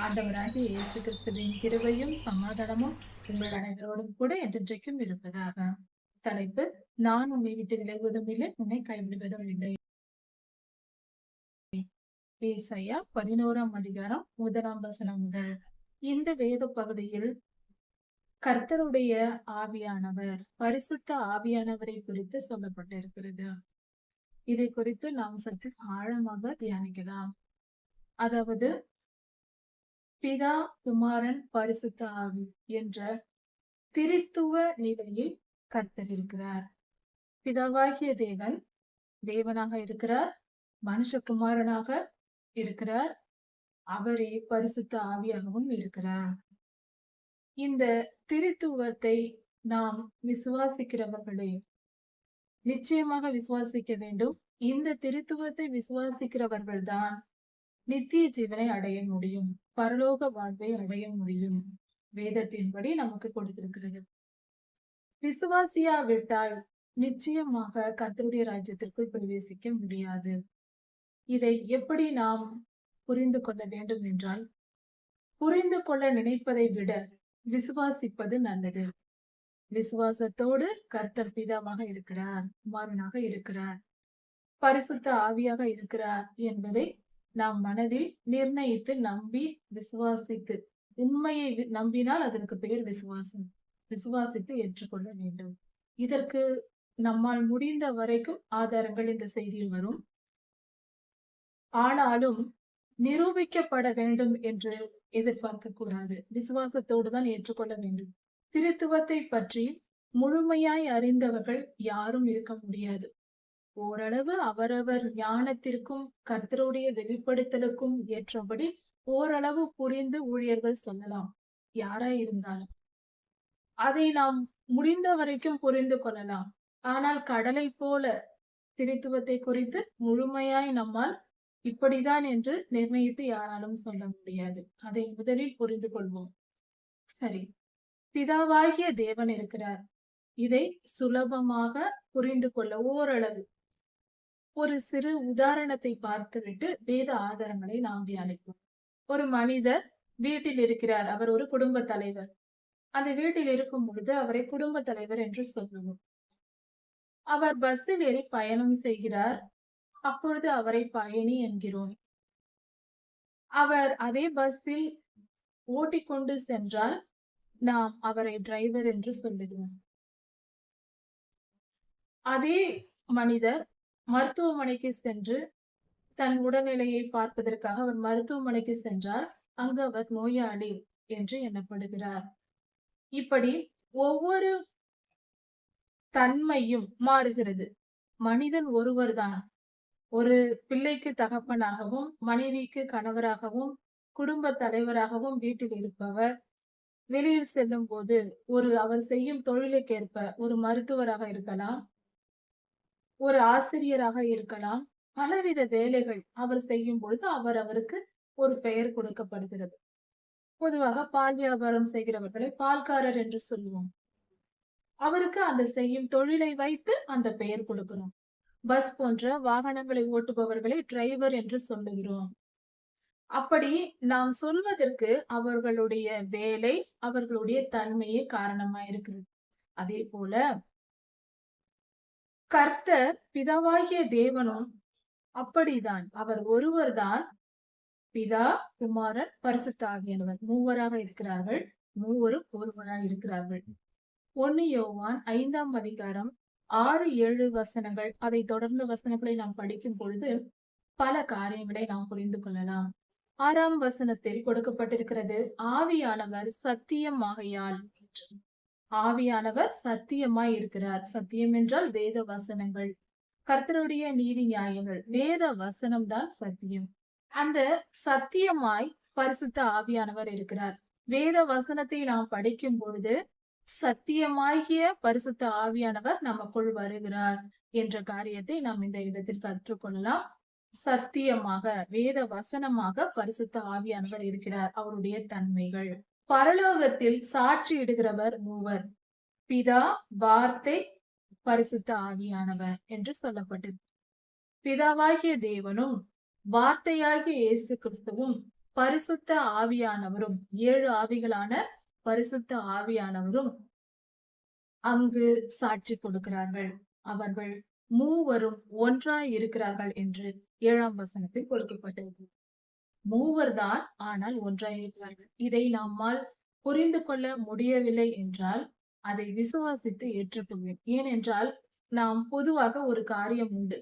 ஆண்டவராகிய இயேசு கிறிஸ்துவின் கிருபையும் சமாதானமும் உங்கள் அனைவரோடும் கூட என்றென்றைக்கும் இருப்பதாக. தலைப்பு: நான் உன்னை விட்டு விலகுவதும் இல்லை, உன்னை கைவிடுவதும் இல்லை. ஏசாயா 11ஆம் அதிகாரம் 1ஆம் வசனம் முதல். இந்த வேத பகுதியில் கர்த்தருடைய ஆவியானவர், பரிசுத்த ஆவியானவரை குறித்து சொல்லப்பட்டிருக்கிறது. இதை குறித்து நாம் சற்று ஆழமாக தியானிக்கலாம். அதாவது பிதா, குமாரன், பரிசுத்த ஆவி என்ற திரித்துவ நிலையில் கர்த்தர் இருக்கிறார். பிதாவாகிய தேவன் தேவனாக இருக்கிறார், மனுஷகுமாரனாக இருக்கிறார், அவரே பரிசுத்த ஆவியாகவும் இருக்கிறார். இந்த திரித்துவத்தை நாம் விசுவாசிக்கிறவர்களே நிச்சயமாக விசுவாசிக்க வேண்டும். இந்த திரித்துவத்தை விசுவாசிக்கிறவர்கள்தான் நித்திய ஜீவனை அடைய முடியும், பரலோக வாழ்வை அடைய முடியும். வேதத்தின்படி நமக்கு கொடுத்திருக்கிறது. விசுவாசியாவிட்டால் நிச்சயமாக கர்த்தருடைய ராஜ்யத்திற்குள் பிரவேசிக்க முடியாது. இதை எப்படி நாம் புரிந்து கொள்ள வேண்டும் என்றால், புரிந்து கொள்ள நினைப்பதை விட விசுவாசிப்பது நல்லது. விசுவாசத்தோடு கர்த்தர் பிதாவாக இருக்கிறார், குமாரனாக இருக்கிறார், பரிசுத்த ஆவியாக இருக்கிறார் என்பதை நாம் மனதில் நிர்ணயித்து நம்பி விசுவாசித்து, உண்மையை நம்பினால் அதற்கு பெயர் விசுவாசம். விசுவாசித்து ஏற்றுக்கொள்ள வேண்டும். இதற்கு நம்மால் முடிந்த வரைக்கும் ஆதாரங்கள் இந்த செய்தியில் வரும். ஆனாலும் நிரூபிக்கப்பட வேண்டும் என்று எதிர்பார்க்க கூடாது. விசுவாசத்தோடு தான் ஏற்றுக்கொள்ள வேண்டும். திருத்துவத்தை பற்றி முழுமையாய் அறிந்தவர்கள் யாரும் இருக்க முடியாது. ஓரளவு அவரவர் ஞானத்திற்கும் கர்த்தருடைய வெளிப்படுத்தலுக்கும் ஏற்றபடி ஓரளவு புரிந்து ஊழியர்கள் சொல்லலாம், யாராய் இருந்தாலும். அதை நாம் முடிந்த வரைக்கும் புரிந்து கொள்ளலாம். ஆனால் கடலை போல திரித்துவத்தை குறித்து முழுமையாய் நம்மால் இப்படிதான் என்று நிர்ணயித்து யாராலும் சொல்ல முடியாது. அதை முதலில் புரிந்து கொள்வோம். சரி, பிதாவாகிய தேவன் இருக்கிறார். இதை சுலபமாக புரிந்து கொள்ள ஓரளவு ஒரு சிறு உதாரணத்தை பார்த்துவிட்டு வேத ஆதாரங்களை நாம் தியானிப்போம். ஒரு மனிதர் வீட்டில் இருக்கிறார். அவர் ஒரு குடும்ப தலைவர். அந்த வீட்டில் இருக்கும் பொழுது அவரை குடும்ப தலைவர் என்று சொல்லுவோம். அவர் பஸ்ஸில் ஏறி பயணம் செய்கிறார். அப்பொழுது அவரை பயணி என்கிறோம். அவர் அதே பஸ்ஸில் ஓட்டிக்கொண்டு சென்றால் நாம் அவரை டிரைவர் என்று சொல்லுகிறோம். அதே மனிதர் மருத்துவமனைக்கு சென்று தன் உடல்நிலையை பார்ப்பதற்காக அவர் மருத்துவமனைக்கு சென்றார். அங்கு அவர் நோயாளி என்று எண்ணப்படுகிறார். இப்படி ஒவ்வொரு தன்மையும் மாறுகிறது. மனிதன் ஒருவர்தான். ஒரு பிள்ளைக்கு தகப்பனாகவும், மனைவிக்கு கணவராகவும், குடும்ப தலைவராகவும் வீட்டில் இருப்பவர் வெளியில் செல்லும் போது அவர் செய்யும் தொழிலுக்கேற்ப ஒரு மருத்துவராக இருக்கலாம், ஒரு ஆசிரியராக இருக்கலாம். பலவித வேலைகள் அவர் செய்யும் பொழுது அவருக்கு ஒரு பெயர் கொடுக்கப்படுகிறது. பொதுவாக பால் வியாபாரம் செய்கிறவர்களை பால்காரர் என்று சொல்லுவோம். அவருக்கு அந்த செய்யும் தொழிலை வைத்து அந்த பெயர் கொடுக்கிறோம். பஸ் போன்ற வாகனங்களை ஓட்டுபவர்களை டிரைவர் என்று சொல்லுகிறோம். அப்படி நாம் சொல்வதற்கு அவர்களுடைய வேலை, அவர்களுடைய தன்மையே காரணமா இருக்கிறது. அதே போல கர்த்தர் பிதாவாகிய தேவனும் அப்படிதான். அவர் ஒருவர்தான். பிதா, குமாரன், பரிசுத்த ஆவியானவர் மூவராக இருக்கிறார்கள். மூவரும் ஒருவராக இருக்கிறார்கள். 1 யோவான் 5ஆம் அதிகாரம் 6-7 வசனங்கள், அதை தொடர்ந்த வசனங்களை நாம் படிக்கும் பொழுது பல காரியங்களை நாம் புரிந்து கொள்ளலாம். 6ஆம் வசனத்தில் கொடுக்கப்பட்டிருக்கிறது, ஆவியானவர் சத்தியமாகையால். ஆவியானவர் சத்தியமாய் இருக்கிறார். சத்தியம் என்றால் வேத வசனங்கள், கர்த்தருடைய நீதி நியாயங்கள். வேத வசனம் தான் சத்தியம். அந்த சத்தியமாய் பரிசுத்த ஆவியானவர் இருக்கிறார். வேத வசனத்தை நாம் படிக்கும் பொழுது சத்தியமாகிய பரிசுத்த ஆவியானவர் நமக்குள் வருகிறார் என்ற காரியத்தை நாம் இந்த இடத்தில் கற்றுக்கொள்ளலாம். சத்தியமாக, வேத வசனமாக பரிசுத்த ஆவியானவர் இருக்கிறார். அவருடைய தன்மைகள். பரலோகத்தில் சாட்சியிடுகிறவர் மூவர்: பிதா, வார்த்தை, பரிசுத்த ஆவியானவர் என்று சொல்லப்பட்டது. பிதாவாகிய தேவனும் வார்த்தையாகிய இயேசு கிறிஸ்துவும் பரிசுத்த ஆவியானவரும் 7 ஆவிகளான பரிசுத்த ஆவியானவரும் அங்கு சாட்சி கொடுக்கிறார்கள். அவர்கள் மூவரும் ஒன்றாய் இருக்கிறார்கள் என்று 7ஆம் வசனத்தில் கொடுக்கப்பட்டது. மூவர் தான், ஆனால் ஒன்றாய் இருக்கிறார்கள். இதை நம்மால் புரிந்து கொள்ள முடியவில்லை என்றால் அதை விசுவாசித்து ஏற்றுக்கொள்வேன். ஏனென்றால் நாம் பொதுவாக ஒரு காரியம் உண்டு.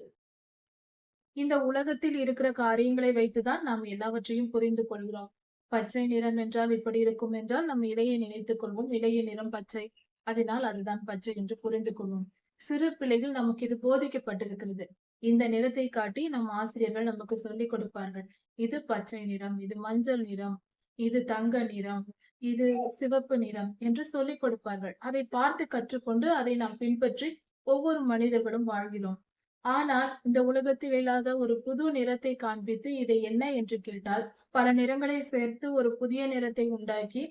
இந்த உலகத்தில் இருக்கிற காரியங்களை வைத்துதான் நாம் எல்லாவற்றையும் புரிந்து கொள்கிறோம். பச்சை நிறம் என்றால் இப்படி இருக்கும் என்றால் நம் இலையை நினைத்துக் கொள்வோம். இலையின் நிறம் பச்சை, அதனால் அதுதான் பச்சை என்று புரிந்து கொள்வோம். சிறு பிள்ளைகள் நமக்கு இது போதிக்கப்பட்டிருக்கிறது. இந்த நிறத்தை காட்டி நம் ஆசிரியர்கள் நமக்கு சொல்லிக் கொடுப்பார்கள். இது பச்சை நிறம், இது மஞ்சள் நிறம், இது தங்க நிறம், இது சிவப்பு நிறம் என்று சொல்லிக் கொடுப்பார்கள். அதை பார்த்து கற்றுக்கொண்டு அதை நாம் பின்பற்றி ஒவ்வொரு மனிதர்களும் வாழ்கிறோம். ஆனால் இந்த உலகத்தில் இல்லாத ஒரு புது நிறத்தை காண்பித்து இதை என்ன என்று கேட்டால் பல நிறங்களை சேர்த்து ஒரு புதிய நிறத்தை உண்டாக்கி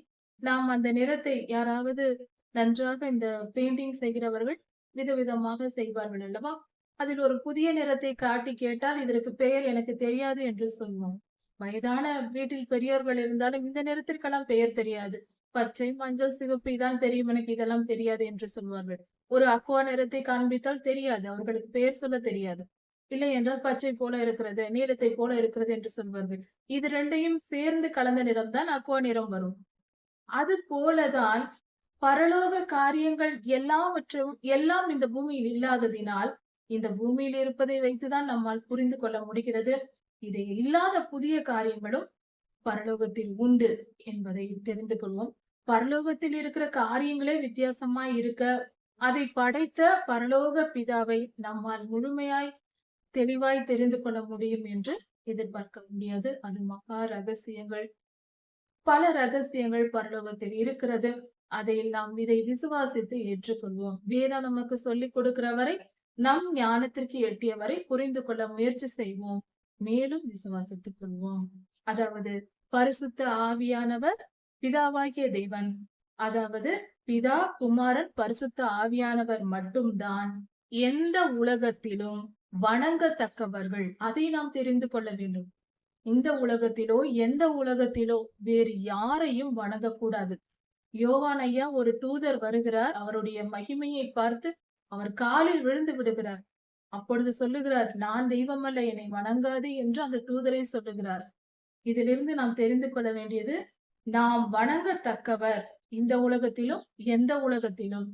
நாம் அந்த நிறத்தை யாராவது நன்றாக இந்த பெயிண்டிங் செய்கிறவர்கள் விதவிதமாக செய்வார்கள் அல்லவா? அதில் ஒரு புதிய நிறத்தை காட்டி கேட்டால் இதற்கு பெயர் எனக்கு தெரியாது என்று சொல்வோம். வயதான வீட்டில் பெரியவர்கள் இருந்தாலும் இந்த நிறத்திற்கெல்லாம் பெயர் தெரியாது. பச்சை, மஞ்சள், சிவப்பு இதான் தெரியும், எனக்கு இதெல்லாம் தெரியாது என்று சொல்வார்கள். ஒரு அக்வா நிறத்தை காண்பித்தால் தெரியாது, அவர்களுக்கு பெயர் சொல்ல தெரியாது. இல்லை என்றால் பச்சை போல இருக்கிறது, நீலத்தை போல இருக்கிறது என்று சொல்வார்கள். இது ரெண்டையும் சேர்ந்து கலந்த நிறம் தான் அக்வா நிறம் வரும். அது போலதான் பரலோக காரியங்கள் எல்லாம் இந்த பூமியில் இல்லாததினால் இந்த பூமியில் இருப்பதை வைத்துதான் நம்மால் புரிந்து கொள்ள முடிகிறது. இதை இல்லாத புதிய காரியங்களும் பரலோகத்தில் உண்டு என்பதை தெரிந்து கொள்வோம். பரலோகத்தில் இருக்கிற காரியங்களே வித்தியாசமாய் இருக்க அதை படைத்த பரலோக பிதாவை நம்மால் முழுமையாய் தெளிவாய் தெரிந்து கொள்ள முடியும் என்று எதிர்பார்க்க முடியாது. அது மகா ரகசியங்கள், பல ரகசியங்கள் பரலோகத்தில் இருக்கிறது. இதை விசுவாசித்து ஏற்றுக்கொள்வோம். வேதம் நமக்கு சொல்லிக் கொடுக்கிற வரை, நம் ஞானத்திற்கு எட்டிய வரை புரிந்து கொள்ள முயற்சி செய்வோம். மேலும் விசுவாசித்துக் கொள்வோம். அதாவது பரிசுத்த ஆவியானவர் பிதாவாகிய தேவன், அதாவது பிதா, குமாரன், பரிசுத்த ஆவியானவர் மட்டும்தான் எந்த உலகத்திலும் வணங்கத்தக்கவர்கள். அதை நாம் தெரிந்து கொள்ள வேண்டும். இந்த உலகத்திலோ எந்த உலகத்திலோ வேறு யாரையும் வணங்கக்கூடாது. யோவான் ஐயா ஒரு தூதர் வருகிறார், அவருடைய மகிமையை பார்த்து அவர் காலில் விழுந்து விடுகிறார். அப்பொழுது சொல்லுகிறார், நான் தெய்வம் அல்ல, என்னை வணங்காது என்று அந்த தூதரை சொல்லுகிறார். இதிலிருந்து நாம் தெரிந்து கொள்ள வேண்டியது, நாம் வணங்கத்தக்கவர் இந்த உலகத்திலும் எந்த உலகத்திலும்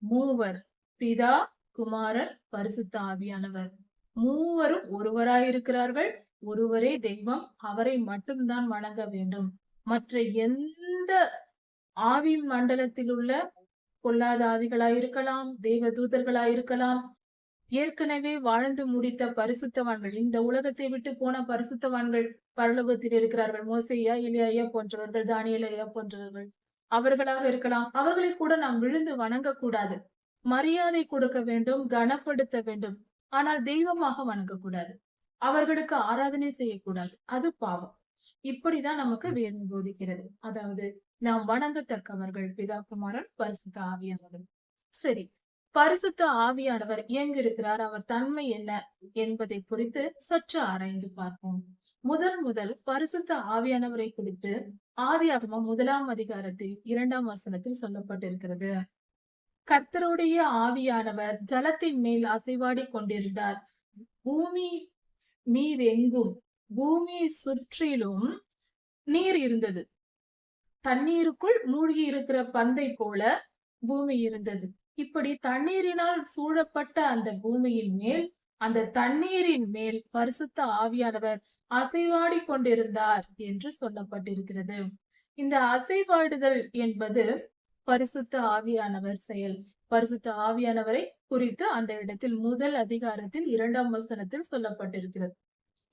மூவர், பிதா, குமாரர், பரிசுத்த ஆவியானவர். மூவரும் ஒருவராயிருக்கிறார்கள். ஒருவரே தெய்வம், அவரை மட்டும்தான் வணங்க வேண்டும். மற்ற எந்த ஆவி மண்டலத்தில் உள்ள பொல்லாத ஆவிகளாயிருக்கலாம், தேவ தூதர்களாயிருக்கலாம், ஏற்கனவே வாழ்ந்து முடித்த பரிசுத்தவான்கள், இந்த உலகத்தை விட்டு போன பரிசுத்தவான்கள் பரலோகத்தில் இருக்கிறார்கள். மோசையா, எலியா போன்றவர்கள், தானியேல் ஐயா போன்றவர்கள், அவர்களாக இருக்கலாம். அவர்களை கூட நாம் விழுந்து வணங்க கூடாது. மரியாதை கொடுக்க வேண்டும், கனப்படுத்த வேண்டும். ஆனால் தெய்வமாக வணங்கக்கூடாது. அவர்களுக்கு ஆராதனை செய்யக்கூடாது. அது பாவம். இப்படிதான் நமக்கு வேதம் போதிக்கிறது. அதாவது நாம் வணங்கத்தக்கவர்கள் பிதா, குமாரன், பரிசுத்த ஆவியானவர். சரி, பரிசுத்த ஆவியானவர் எங்க இருக்கிறார், அவர் தன்மை என்ன என்பதை குறித்து சற்று ஆராய்ந்து பார்ப்போம். முதல் பரிசுத்த ஆவியானவரை குறித்து ஆதியாகமம் 1ஆம் அதிகாரத்தில் 2ஆம் வசனத்தில் சொல்லப்பட்டிருக்கிறது. கர்த்தருடைய ஆவியானவர் ஜலத்தின் மேல் அசைவாடி கொண்டிருந்தார். பூமி மீதெங்கும், பூமியை சுற்றிலும் நீர் இருந்தது. தண்ணீருக்குள் மூழ்கி இருக்கிற பந்தை போல பூமி இருந்தது. இப்படி தண்ணீரினால் சூழப்பட்ட அந்த பூமியின் மேல், அந்த தண்ணீரின் மேல் பரிசுத்த ஆவியானவர் அசைவாடி கொண்டிருந்தார் என்று சொல்லப்பட்டிருக்கிறது. இந்த அசைவாடுதல் என்பது பரிசுத்த ஆவியானவர் செயல். பரிசுத்த ஆவியானவரை குறித்து அந்த இடத்தில் 1 அதிகாரத்தில் 2ஆம் வசனத்தில் சொல்லப்பட்டிருக்கிறது.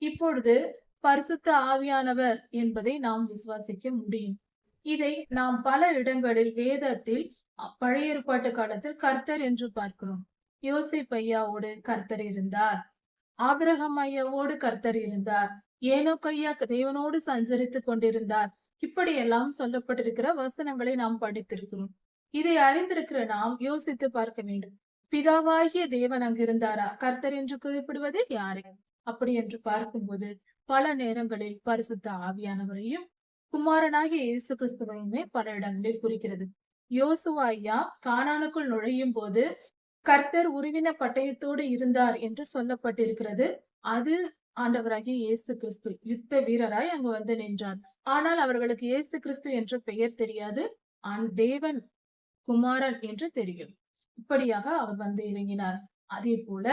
இப்பொழுது பரிசுத்த ஆவியானவர் என்பதை நாம் விசுவாசிக்க முடியும். இதை நாம் பல இடங்களில் வேதத்தில் பழைய ஏற்பாட்டு காலத்தில் கர்த்தர் என்று பார்க்கிறோம். யோசேப் ஐயாவோடு கர்த்தர் இருந்தார், ஆபிரகாம் ஐயாவோடு கர்த்தர் இருந்தார், ஏனோக் ஐயா தேவனோடு சஞ்சரித்துக் கொண்டிருந்தார். இப்படியெல்லாம் சொல்லப்பட்டிருக்கிற வசனங்களை நாம் படித்திருக்கிறோம். இதை அறிந்திருக்கிற நாம் யோசித்து பார்க்க வேண்டும். பிதாவாகிய தேவன் அங்கு இருந்தாரா? கர்த்தர் என்று குறிப்பிடுவது யாரை? அப்படி என்று பார்க்கும்போது பல நேரங்களில் பரிசுத்த ஆவியானவரையும் குமாரனாகிய இயேசு கிறிஸ்துவையுமே பல இடங்களில் குறிக்கிறது. யோசுவா ஐயா கானானுக்குள் நுழையும் போது கர்த்தர் உருவின பட்டயத்தோடு இருந்தார் என்று சொல்லப்பட்டிருக்கிறது. அது ஆண்டவராகிய இயேசு கிறிஸ்து யுத்த வீரராய் அங்கு வந்து நின்றார். ஆனால் அவர்களுக்கு இயேசு கிறிஸ்து என்ற பெயர் தெரியாது. தேவன் குமாரன் என்று தெரியும். இப்படியாக அவர் வந்து இறங்கினார். அதே போல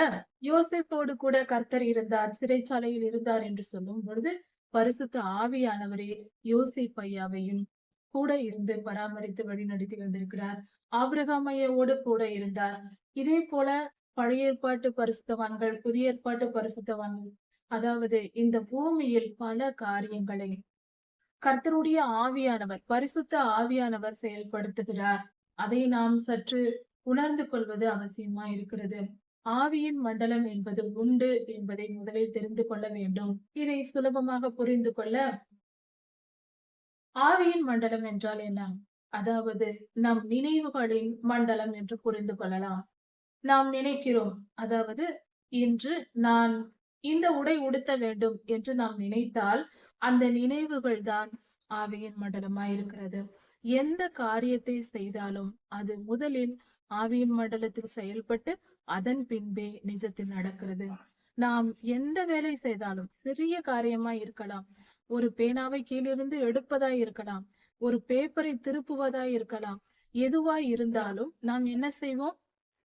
யோசேப்போடு கூட கர்த்தர் இருந்தார், சிறைச்சாலையில் இருந்தார் என்று சொல்லும் பொழுது பரிசுத்த ஆவியானவரே யோசேப் ஐயாவையும் கூட இருந்து பராமரித்து வழிநடத்தி வந்திருக்கிறார். ஆபிரகாம் ஐயாவோடு கூட இருந்தார். இதே போல பழைய ஏற்பாட்டு பரிசுத்தவான்கள், புதிய ஏற்பாட்டு பரிசுத்தவான்கள், அதாவது இந்த பூமியில் பல காரியங்களை கர்த்தருடைய ஆவியானவர், பரிசுத்த ஆவியானவர் செயல்படுத்துகிறார். அதை நாம் சற்று உணர்ந்து கொள்வது அவசியமா இருக்கிறது. ஆவியின் மண்டலம் என்பது உண்டு என்பதை முதலில் தெரிந்து கொள்ள வேண்டும். இதை சுலபமாக புரிந்து கொள்ள ஆவியின் மண்டலம் என்றால் என்ன? அதாவது நம் நினைவுகளின் மண்டலம் என்று புரிந்து கொள்ளலாம். நாம் நினைக்கிறோம், அதாவது இன்று நான் இந்த உடை உடுத்த வேண்டும் என்று நாம் நினைத்தால் அந்த நினைவுகள் தான் ஆவியின் மண்டலமாய் இருக்கிறது. எந்த காரியத்தை செய்தாலும் அது முதலில் ஆவியின் மண்டலத்தில் செயல்பட்டு அதன் பின்பே நிஜத்தில் நடக்கிறது. நாம் எந்த வேலை செய்தாலும் சிறிய காரியமாய் இருக்கலாம், ஒரு பேனாவை கீழிருந்து எடுப்பதாய் இருக்கலாம், ஒரு பேப்பரை திருப்புவதாய் இருக்கலாம், எதுவாய் இருந்தாலும் நாம் என்ன செய்வோம்?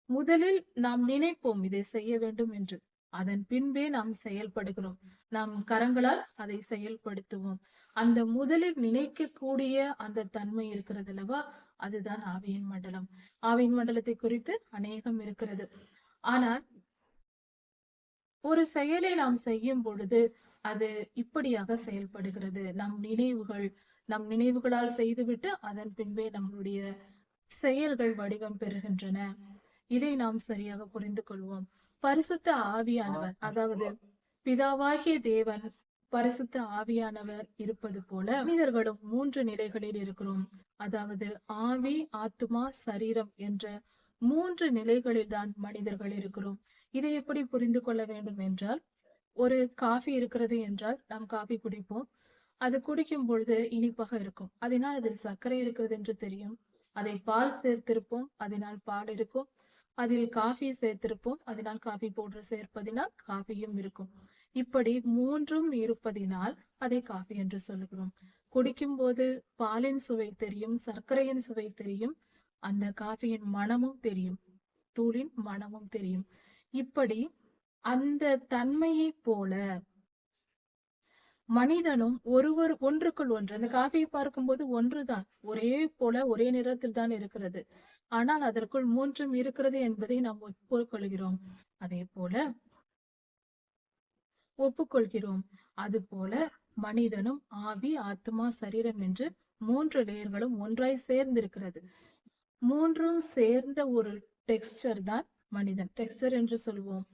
முதலில் நாம் நினைப்போம் இதை செய்ய வேண்டும் என்று. அதன் பின்பே நாம் செயல்படுகிறோம். நாம் கரங்களால் அதை செயல்படுத்துவோம். அந்த முதலில் நினைக்கக்கூடிய அந்த தன்மை இருக்கிறது அல்லவா, அதுதான் ஆவியின் மண்டலம். ஆவியின் மண்டலத்தை குறித்து அநேகம் இருக்கிறது. ஆனால் ஒரு செயலை நாம் செய்யும் பொழுது அது இப்படியாக செயல்படுகிறது. நம் நினைவுகளால் செய்துவிட்டு அதன் பின்பே நம்முடைய செயல்கள் வடிவம் பெறுகின்றன. இதை நாம் சரியாக புரிந்து கொள்வோம். பரிசுத்த ஆவியானவர், அதாவது பிதாவாகிய தேவன், பரிசுத்த ஆவியானவர் இருப்பது போல மனிதர்களும் 3 நிலைகளில் இருக்கிறோம். அதாவது ஆவி, ஆத்துமா, சரீரம் என்ற 3 நிலைகளில் தான் மனிதர்கள் இருக்கிறோம். இதை எப்படி புரிந்து கொள்ள வேண்டும் என்றால், ஒரு காஃபி இருக்கிறது என்றால் நாம் காஃபி குடிப்போம். அது குடிக்கும் பொழுது இனிப்பாக இருக்கும், அதனால் அதில் சர்க்கரை இருக்கிறது என்று தெரியும். அதை பால் சேர்த்திருப்போம், அதனால் பால் இருக்கும். அதில் காஃபி சேர்த்திருப்போம், அதனால் காஃபி பவுடர் சேர்ப்பதினால் காஃபியும் இருக்கும். இப்படி 3ம் இருப்பதினால் அதை காஃபி என்று சொல்லுகிறோம். குடிக்கும் போது பாலின் சுவை தெரியும், சர்க்கரையின் சுவை தெரியும், அந்த காஃபியின் மனமும் தெரியும், தூளின் மனமும் தெரியும். இப்படி அந்த தன்மையை போல மனிதனும் ஒன்றுக்குள் ஒன்று, அந்த காஃபியை பார்க்கும்போது ஒன்றுதான், ஒரே போல ஒரே நிறத்தில் தான் இருக்கிறது. ஆனால் அதற்குள் 3ம் இருக்கிறது என்பதை நாம் ஒப்புக்கொள்கிறோம். அதே போல ஒப்புக்கொள்கிறோம். அது போல மனிதனும் ஆவி, ஆத்மா, சரீரம் என்று 3 லேயர்களும் ஒன்றாய் சேர்ந்திருக்கிறது. 3ம் சேர்ந்த ஒரு டெக்ஸ்டர் தான் மனிதன். டெக்ஸ்டர் என்று சொல்வோம்.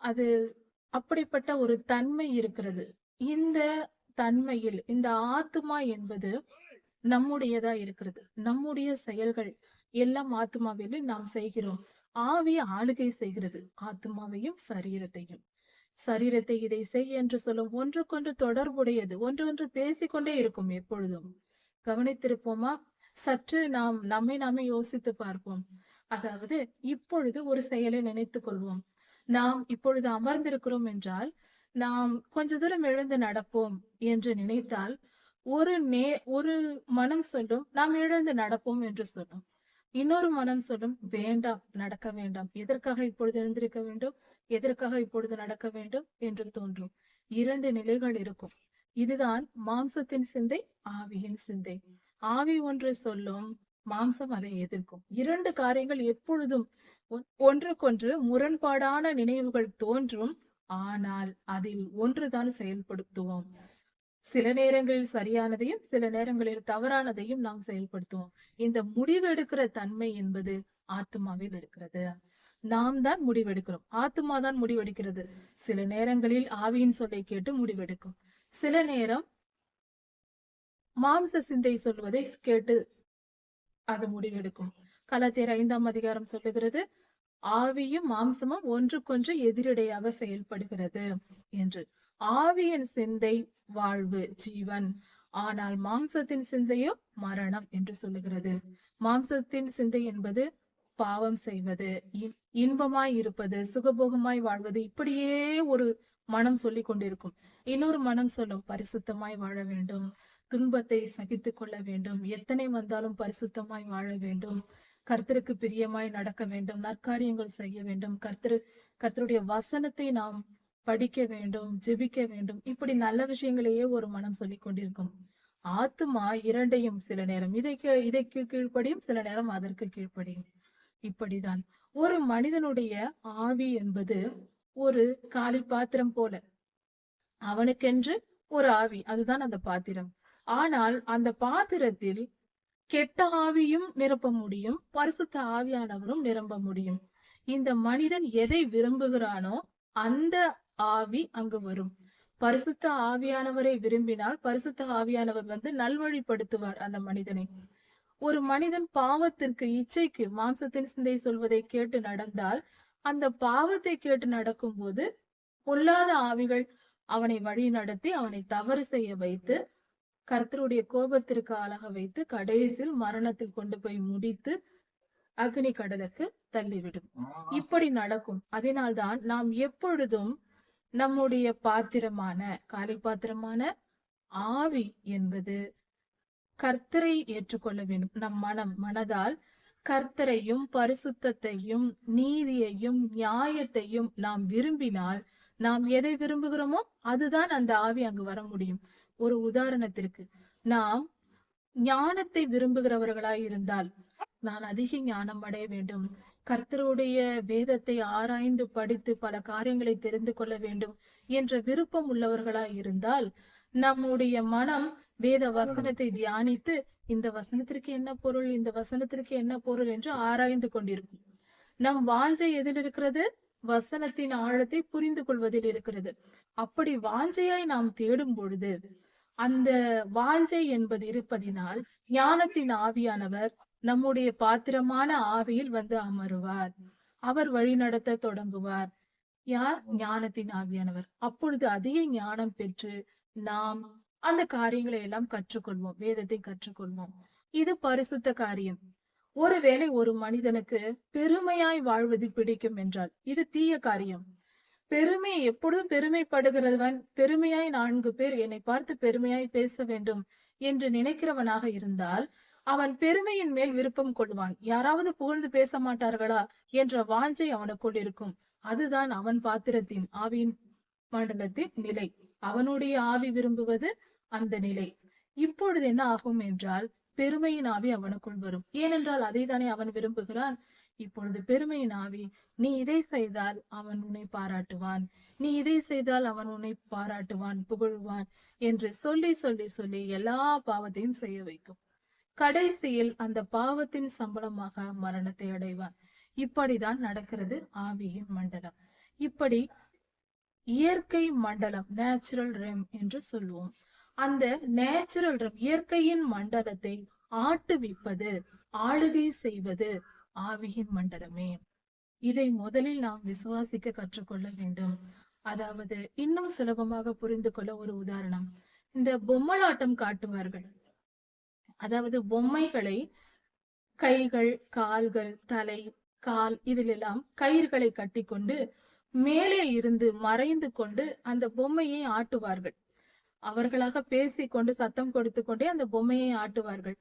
அது அப்படிப்பட்ட ஒரு தன்மை இருக்கிறது. இந்த தன்மையில் இந்த ஆத்மா என்பது நம்முடையதா இருக்கிறது. நம்முடைய செயல்கள் எல்லாம் ஆத்மாவில் நாம் செய்கிறோம். ஆவி ஆளுகை செய்கிறது ஆத்மாவையும் சரீரத்தையும். சரீரத்தை இதை செய் என்று சொல்லும், ஒன்றுக்கொன்று தொடர்புடையது, ஒன்று பேசிக்கொண்டே இருக்கும் எப்பொழுதும். கவனித்திருப்போமா? சற்று நாம் நாமே யோசித்து பார்ப்போம். அதாவது இப்பொழுது ஒரு செயலை நினைத்துக் கொள்வோம். நாம் இப்பொழுது அமர்ந்திருக்கிறோம் என்றால் நாம் கொஞ்ச தூரம் எழுந்து நடப்போம் என்று நினைத்தால் ஒரு மனம் சொல்லும் நாம் எழுந்து நடப்போம் என்று சொல்லும். இன்னொரு மனம் சொல்லும் வேண்டாம், நடக்க வேண்டாம், எதற்காக இப்பொழுது எழுந்திருக்க வேண்டும், எதற்காக இப்பொழுது நடக்க வேண்டும் என்று தோன்றும். 2 நிலைகள் இருக்கும். இதுதான் மாம்சத்தின் சிந்தை, ஆவியின் சிந்தை. ஆவி ஒன்று சொல்லும், மாம்சம் அதை எதிர்க்கும். 2 காரியங்கள் எப்பொழுதும் ஒன்றுக்கொன்று முரண்பாடான நினைவுகள் தோன்றும். ஆனால் அதில் ஒன்றுதான் செயல்படுத்துவோம். சில நேரங்களில் சரியானதையும் சில நேரங்களில் தவறானதையும் நாம் செயல்படுத்துவோம். இந்த முடிவெடுக்கிற தன்மை என்பது ஆத்மாவில் இருக்கிறது. நாம் தான் முடிவெடுக்கிறோம், ஆத்மா தான் முடிவெடுக்கிறது. சில நேரங்களில் ஆவியின் சொல்லை கேட்டு முடிவெடுக்கும், சில நேரம் மாம்ச சிந்தை சொல்வதை கேட்டு அது முடிவெடுக்கும். கலாத்தியர் 5ஆம் அதிகாரம் சொல்லுகிறது, ஆவியும் மாம்சமும் ஒன்றுக்கொன்று எதிரடையாக செயல்படுகிறது என்று. ஆவியின் சிந்தை வாழ்வு ஜீவன், ஆனால் மாம்சத்தின் சிந்தையோ மரணம் என்று சொல்லுகிறது. மாம்சத்தின் சிந்தை என்பது பாவம் செய்வது, இன்பமாய் இருப்பது, சுகபோகமாய் வாழ்வது, இப்படியே ஒரு மனம் சொல்லி கொண்டிருக்கும். இன்னொரு மனம் சொல்லும் பரிசுத்தமாய் வாழ வேண்டும், துன்பத்தை சகித்து கொள்ள வேண்டும், எத்தனை வந்தாலும் பரிசுத்தமாய் வாழ வேண்டும், கர்த்தருக்கு பிரியமாய் நடக்க வேண்டும், நற்காரியங்கள் செய்ய வேண்டும், கர்த்தருடைய வசனத்தை நாம் படிக்க வேண்டும், ஜெபிக்க வேண்டும், இப்படி நல்ல விஷயங்களையே ஒரு மனம் சொல்லி கொண்டிருக்கும். ஆத்துமா இரண்டையும், சில நேரம் இதைக்கு கீழ்ப்படியும், சில நேரம் அதற்கு கீழ்ப்படியும். இப்படிதான் ஒரு மனிதனுடைய ஆவி என்பது ஒரு காலி பாத்திரம் போல. அவனுக்கென்று ஒரு ஆவி, அதுதான் அந்த பாத்திரம். ஆனால் அந்த பாத்திரத்தில் கெட்ட ஆவியும் நிரப்ப முடியும், பரிசுத்த ஆவியானவரும் நிரம்ப முடியும். இந்த மனிதன் எதை விரும்புகிறானோ அந்த ஆவி அங்கு வரும். பரிசுத்த ஆவியானவரை விரும்பினால் பரிசுத்த ஆவியானவர் வந்து நல்வழிப்படுத்துவார் அந்த மனிதனை. ஒரு மனிதன் பாவத்திற்கு, இச்சைக்கு, மாம்சத்தின் சிந்தை சொல்வதை கேட்டு நடந்தால், அந்த பாவத்தை கேட்டு நடக்கும் போது பொல்லாத ஆவிகள் அவனை வழி நடத்தி அவனை தவறு செய்ய வைத்து, கர்த்தருடைய கோபத்திற்கு ஆளாக வைத்து, கடைசியில் மரணத்தில் கொண்டு போய் முடித்து அக்னி கடலுக்கு தள்ளிவிடும். இப்படி நடக்கும். அதனால்தான் நாம் எப்பொழுதும் நம்முடைய பாத்திரமான, காலி பாத்திரமான ஆவி என்பது கர்த்தரை ஏற்றுக்கொள்ள வேண்டும். நம் மனதால் கர்த்தரையும் பரிசுத்தத்தையும் நீதியையும் நியாயத்தையும் நாம் விரும்பினால், நாம் எதை விரும்புகிறோமோ அதுதான் அந்த ஆவி அங்கு வர முடியும். ஒரு உதாரணத்திற்கு, நாம் ஞானத்தை விரும்புகிறவர்களாய் இருந்தால், நான் அதிக ஞானம் அடைய வேண்டும், கர்த்தருடைய வேதத்தை ஆராய்ந்து படித்து பல காரியங்களை தெரிந்து கொள்ள வேண்டும் என்ற விருப்பம் உள்ளவர்களாய் இருந்தால், நம்முடைய மனம் வேத வசனத்தை தியானித்து, இந்த வசனத்திற்கு என்ன பொருள், இந்த வசனத்திற்கு என்ன பொருள் என்று ஆராய்ந்து கொண்டிருக்கும். நம் வாஞ்சை எதில் இருக்கிறது? வசனத்தின் ஆழத்தை புரிந்து கொள்வதில் இருக்கிறது. அப்படி வாஞ்சையாய் நாம் தேடும் பொழுது, அந்த வாஞ்சை என்பது இருப்பதினால் ஞானத்தின் ஆவியானவர் நம்முடைய பாத்திரமான ஆவியில் வந்து அமருவார். அவர் வழி நடத்த தொடங்குவார். யார்? ஞானத்தின் ஆவியானவர். அப்பொழுது அதிக ஞானம் பெற்று நாம் அந்த காரியங்களை எல்லாம் கற்றுக்கொள்வோம், வேதத்தை கற்றுக்கொள்வோம். இது பரிசுத்த காரியம். ஒருவேளை ஒரு மனிதனுக்கு பெருமையாய் வாழ்வது பிடிக்கும் என்றால், இது தீய காரியம். பெருமை, எப்பொழுதும் பெருமைப்படுகிறவன், பெருமையாய் 4 பேர் என்னை பார்த்து பெருமையாய் பேச வேண்டும் என்று நினைக்கிறவனாக இருந்தால், அவன் பெருமையின் மேல் விருப்பம் கொள்வான். யாராவது புகழ்ந்து பேச மாட்டார்களா என்ற வாஞ்சை அவனுக்குள் இருக்கும். அதுதான் அவன் பாத்திரத்தின், ஆவியின் மண்டலத்தின் நிலை. அவனுடைய ஆவி விரும்புவது அந்த நிலை. இப்பொழுது என்ன ஆகும் என்றால், பெருமையின் ஆவி அவனுக்குள் வரும். ஏனென்றால் அதை தானே அவன் விரும்புகிறான். இப்பொழுது பெருமையின் ஆவி, நீ இதை செய்தால் அவன் உன்னை பாராட்டுவான், நீ இதை செய்தால் அவன் உன்னை பாராட்டுவான், புகழ்வான் என்று சொல்லி சொல்லி சொல்லி எல்லா பாவத்தையும் செய்ய வைக்கும். கடைசியில் அந்த பாவத்தின் சம்பளமாக மரணத்தை அடைவான். இப்படிதான் நடக்கிறது ஆவியின் மண்டலம். இப்படி இயற்கை மண்டலம், நேச்சுரல் ரெம் என்று சொல்லுவோம். அந்த நேச்சுரல் ரெம், இயற்கையின் மண்டலத்தை ஆட்டுவிப்பது, ஆளுகை செய்வது ஆவியின் மண்டலமே. இதை முதலில் நாம் விசுவாசிக்க கற்றுக்கொள்ள வேண்டும். அதாவது இன்னும் சுலபமாக புரிந்து கொள்ள ஒரு உதாரணம், இந்த பொம்மலாட்டம் காட்டுவார்கள். அதாவது பொம்மைகளை கைகள், கால்கள், தலை, கால் இதிலெல்லாம் கயிறுகளை கட்டி கொண்டு மேலே இருந்து மறைந்து கொண்டு அந்த பொம்மையை ஆட்டுவார்கள். அவர்களாக பேசிக்கொண்டு சத்தம் கொடுத்து கொண்டே அந்த பொம்மையை ஆட்டுவார்கள்.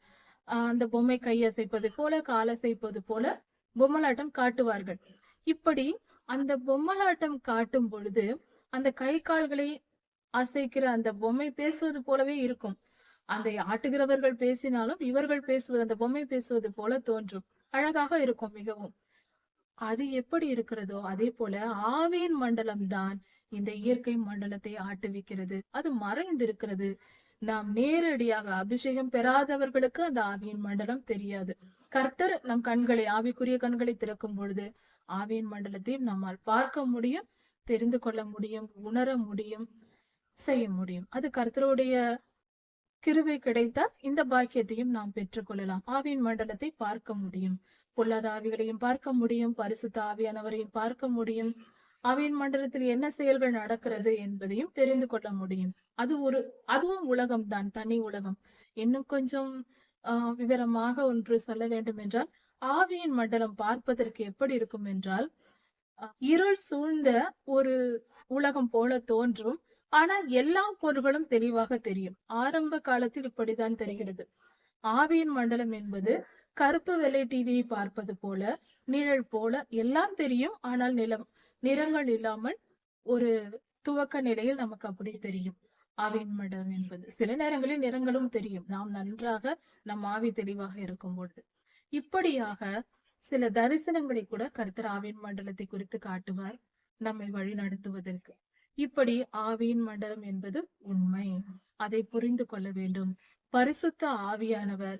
அந்த பொம்மை கையசைப்பது போல, காலசைப்பது போல பொம்மலாட்டம் காட்டுவார்கள். இப்படி அந்த பொம்மலாட்டம் காட்டும் பொழுது அந்த கை கால்களை அசைக்கிற அந்த பொம்மை பேசுவது போலவே இருக்கும். அந்த ஆட்டுகிறவர்கள் பேசினாலும் இவர்கள் பேசுவது, அந்த பொம்மை பேசுவது போல தோன்றும். அழகாக இருக்கும் மிகவும். அது எப்படி இருக்கிறதோ அதே போல ஆவியின் மண்டலம் தான் இந்த இயற்கை மண்டலத்தை ஆட்டுவிக்கிறது. அது மறைந்திருக்கிறது. நாம் நேரடியாக அபிஷேகம் பெறாதவர்களுக்கு அந்த ஆவியின் மண்டலம் தெரியாது. கர்த்தர் நம் கண்களை, ஆவிக்குரிய கண்களை திறக்கும் பொழுது ஆவியின் மண்டலத்தையும் நம்மால் பார்க்க முடியும், தெரிந்து கொள்ள முடியும், உணர முடியும், செய்ய முடியும். அது கர்த்தருடைய கிருபை கிடைத்தால் இந்த பாக்கியத்தையும் நாம் பெற்றுக்கொள்ளலாம். ஆவியின் மண்டலத்தை பார்க்க முடியும், பொல்லாத ஆவிகளையும் பார்க்க முடியும், பரிசுத்த ஆவியானவரையும் பார்க்க முடியும். ஆவியின் மண்டலத்தில் என்ன செயல்கள் நடக்கிறது என்பதையும் தெரிந்து கொள்ள முடியும். அதுவும் உலகம்தான், தனி உலகம். இன்னும் கொஞ்சம் விவரமாக ஒன்று சொல்ல வேண்டும் என்றால், ஆவியின் மண்டலம் பார்ப்பதற்கு எப்படி இருக்கும் என்றால், இருள் சூழ்ந்த ஒரு உலகம் போல தோன்றும். ஆனால் எல்லா பொருள்களும் தெளிவாக தெரியும். ஆரம்ப காலத்தில் இப்படித்தான் தெரிகிறது. ஆவியின் மண்டலம் என்பது கருப்பு வெள்ளை டிவியை பார்ப்பது போல, நிழல் போல எல்லாம் தெரியும். ஆனால் நிறங்கள் இல்லாமல் ஒரு துவக்க நிலையில் நமக்கு அப்படி தெரியும். ஆவியின் மண்டலம் என்பது சில நேரங்களில் நிறங்களும் தெரியும், நாம் நன்றாக நம் ஆவி தெளிவாக இருக்கும் பொழுது. இப்படியாக சில தரிசனங்களை கூட கர்த்தர் ஆவியின் மண்டலத்தை குறித்து காட்டுவார், நம்மை வழி நடத்துவதற்கு. இப்படி ஆவியின் மண்டலம் என்பது உண்மை, அதை புரிந்து கொள்ள வேண்டும். பரிசுத்த ஆவியானவர்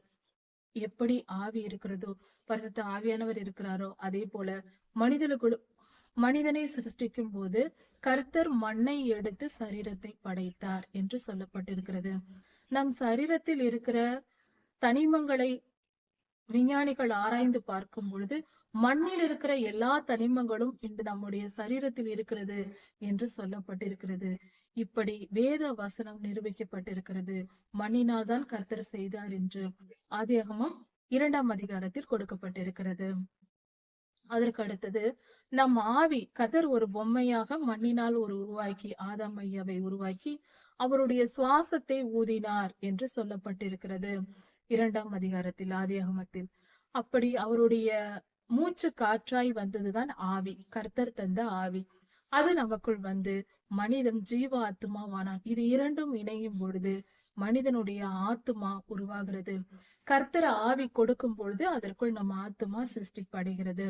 எப்படி ஆவி இருக்கிறதோ, பரிசுத்த ஆவியானவர் இருக்கிறாரோ, அதே போல மனிதனை சிருஷ்டிக்கும் போது கர்த்தர் மண்ணை எடுத்து சரீரத்தை படைத்தார் என்று சொல்லப்பட்டிருக்கிறது. நம் சரீரத்தில் இருக்கிற தனிமங்களை விஞ்ஞானிகள் ஆராய்ந்து பார்க்கும் பொழுது மண்ணில் இருக்கிற எல்லா தனிமங்களும் இந்த நம்முடைய சரீரத்தில் இருக்கிறது என்று சொல்லப்பட்டிருக்கிறது. இப்படி வேத வசனம் நிரூபிக்கப்பட்டிருக்கிறது. மண்ணினால் தான் கர்த்தர் செய்தார் என்று ஆதியாகமம் 2ஆம் அதிகாரத்தில் கொடுக்கப்பட்டிருக்கிறது. அதற்கு அடுத்தது நம் ஆவி, கர்த்தர் ஒரு பொம்மையாக மண்ணினால் உருவாக்கி ஆதாம் ஐயாவை உருவாக்கி அவருடைய சுவாசத்தை ஊதினார் என்று சொல்லப்பட்டிருக்கிறது 2ஆம் அதிகாரத்தில் ஆதியாகமத்தில். அப்படி அவருடைய மூச்சு காற்றாய் வந்ததுதான் ஆவி, கர்த்தர் தந்த ஆவி. அது நமக்குள் வந்து மனிதன் ஜீவ ஆத்துமாவானான். இது இரண்டும் இணையும் பொழுது மனிதனுடைய ஆத்துமா உருவாகிறது. கர்த்தர் ஆவி கொடுக்கும் பொழுது அதற்குள் நம்ம ஆத்துமா சிருஷ்டிப்படைகிறது.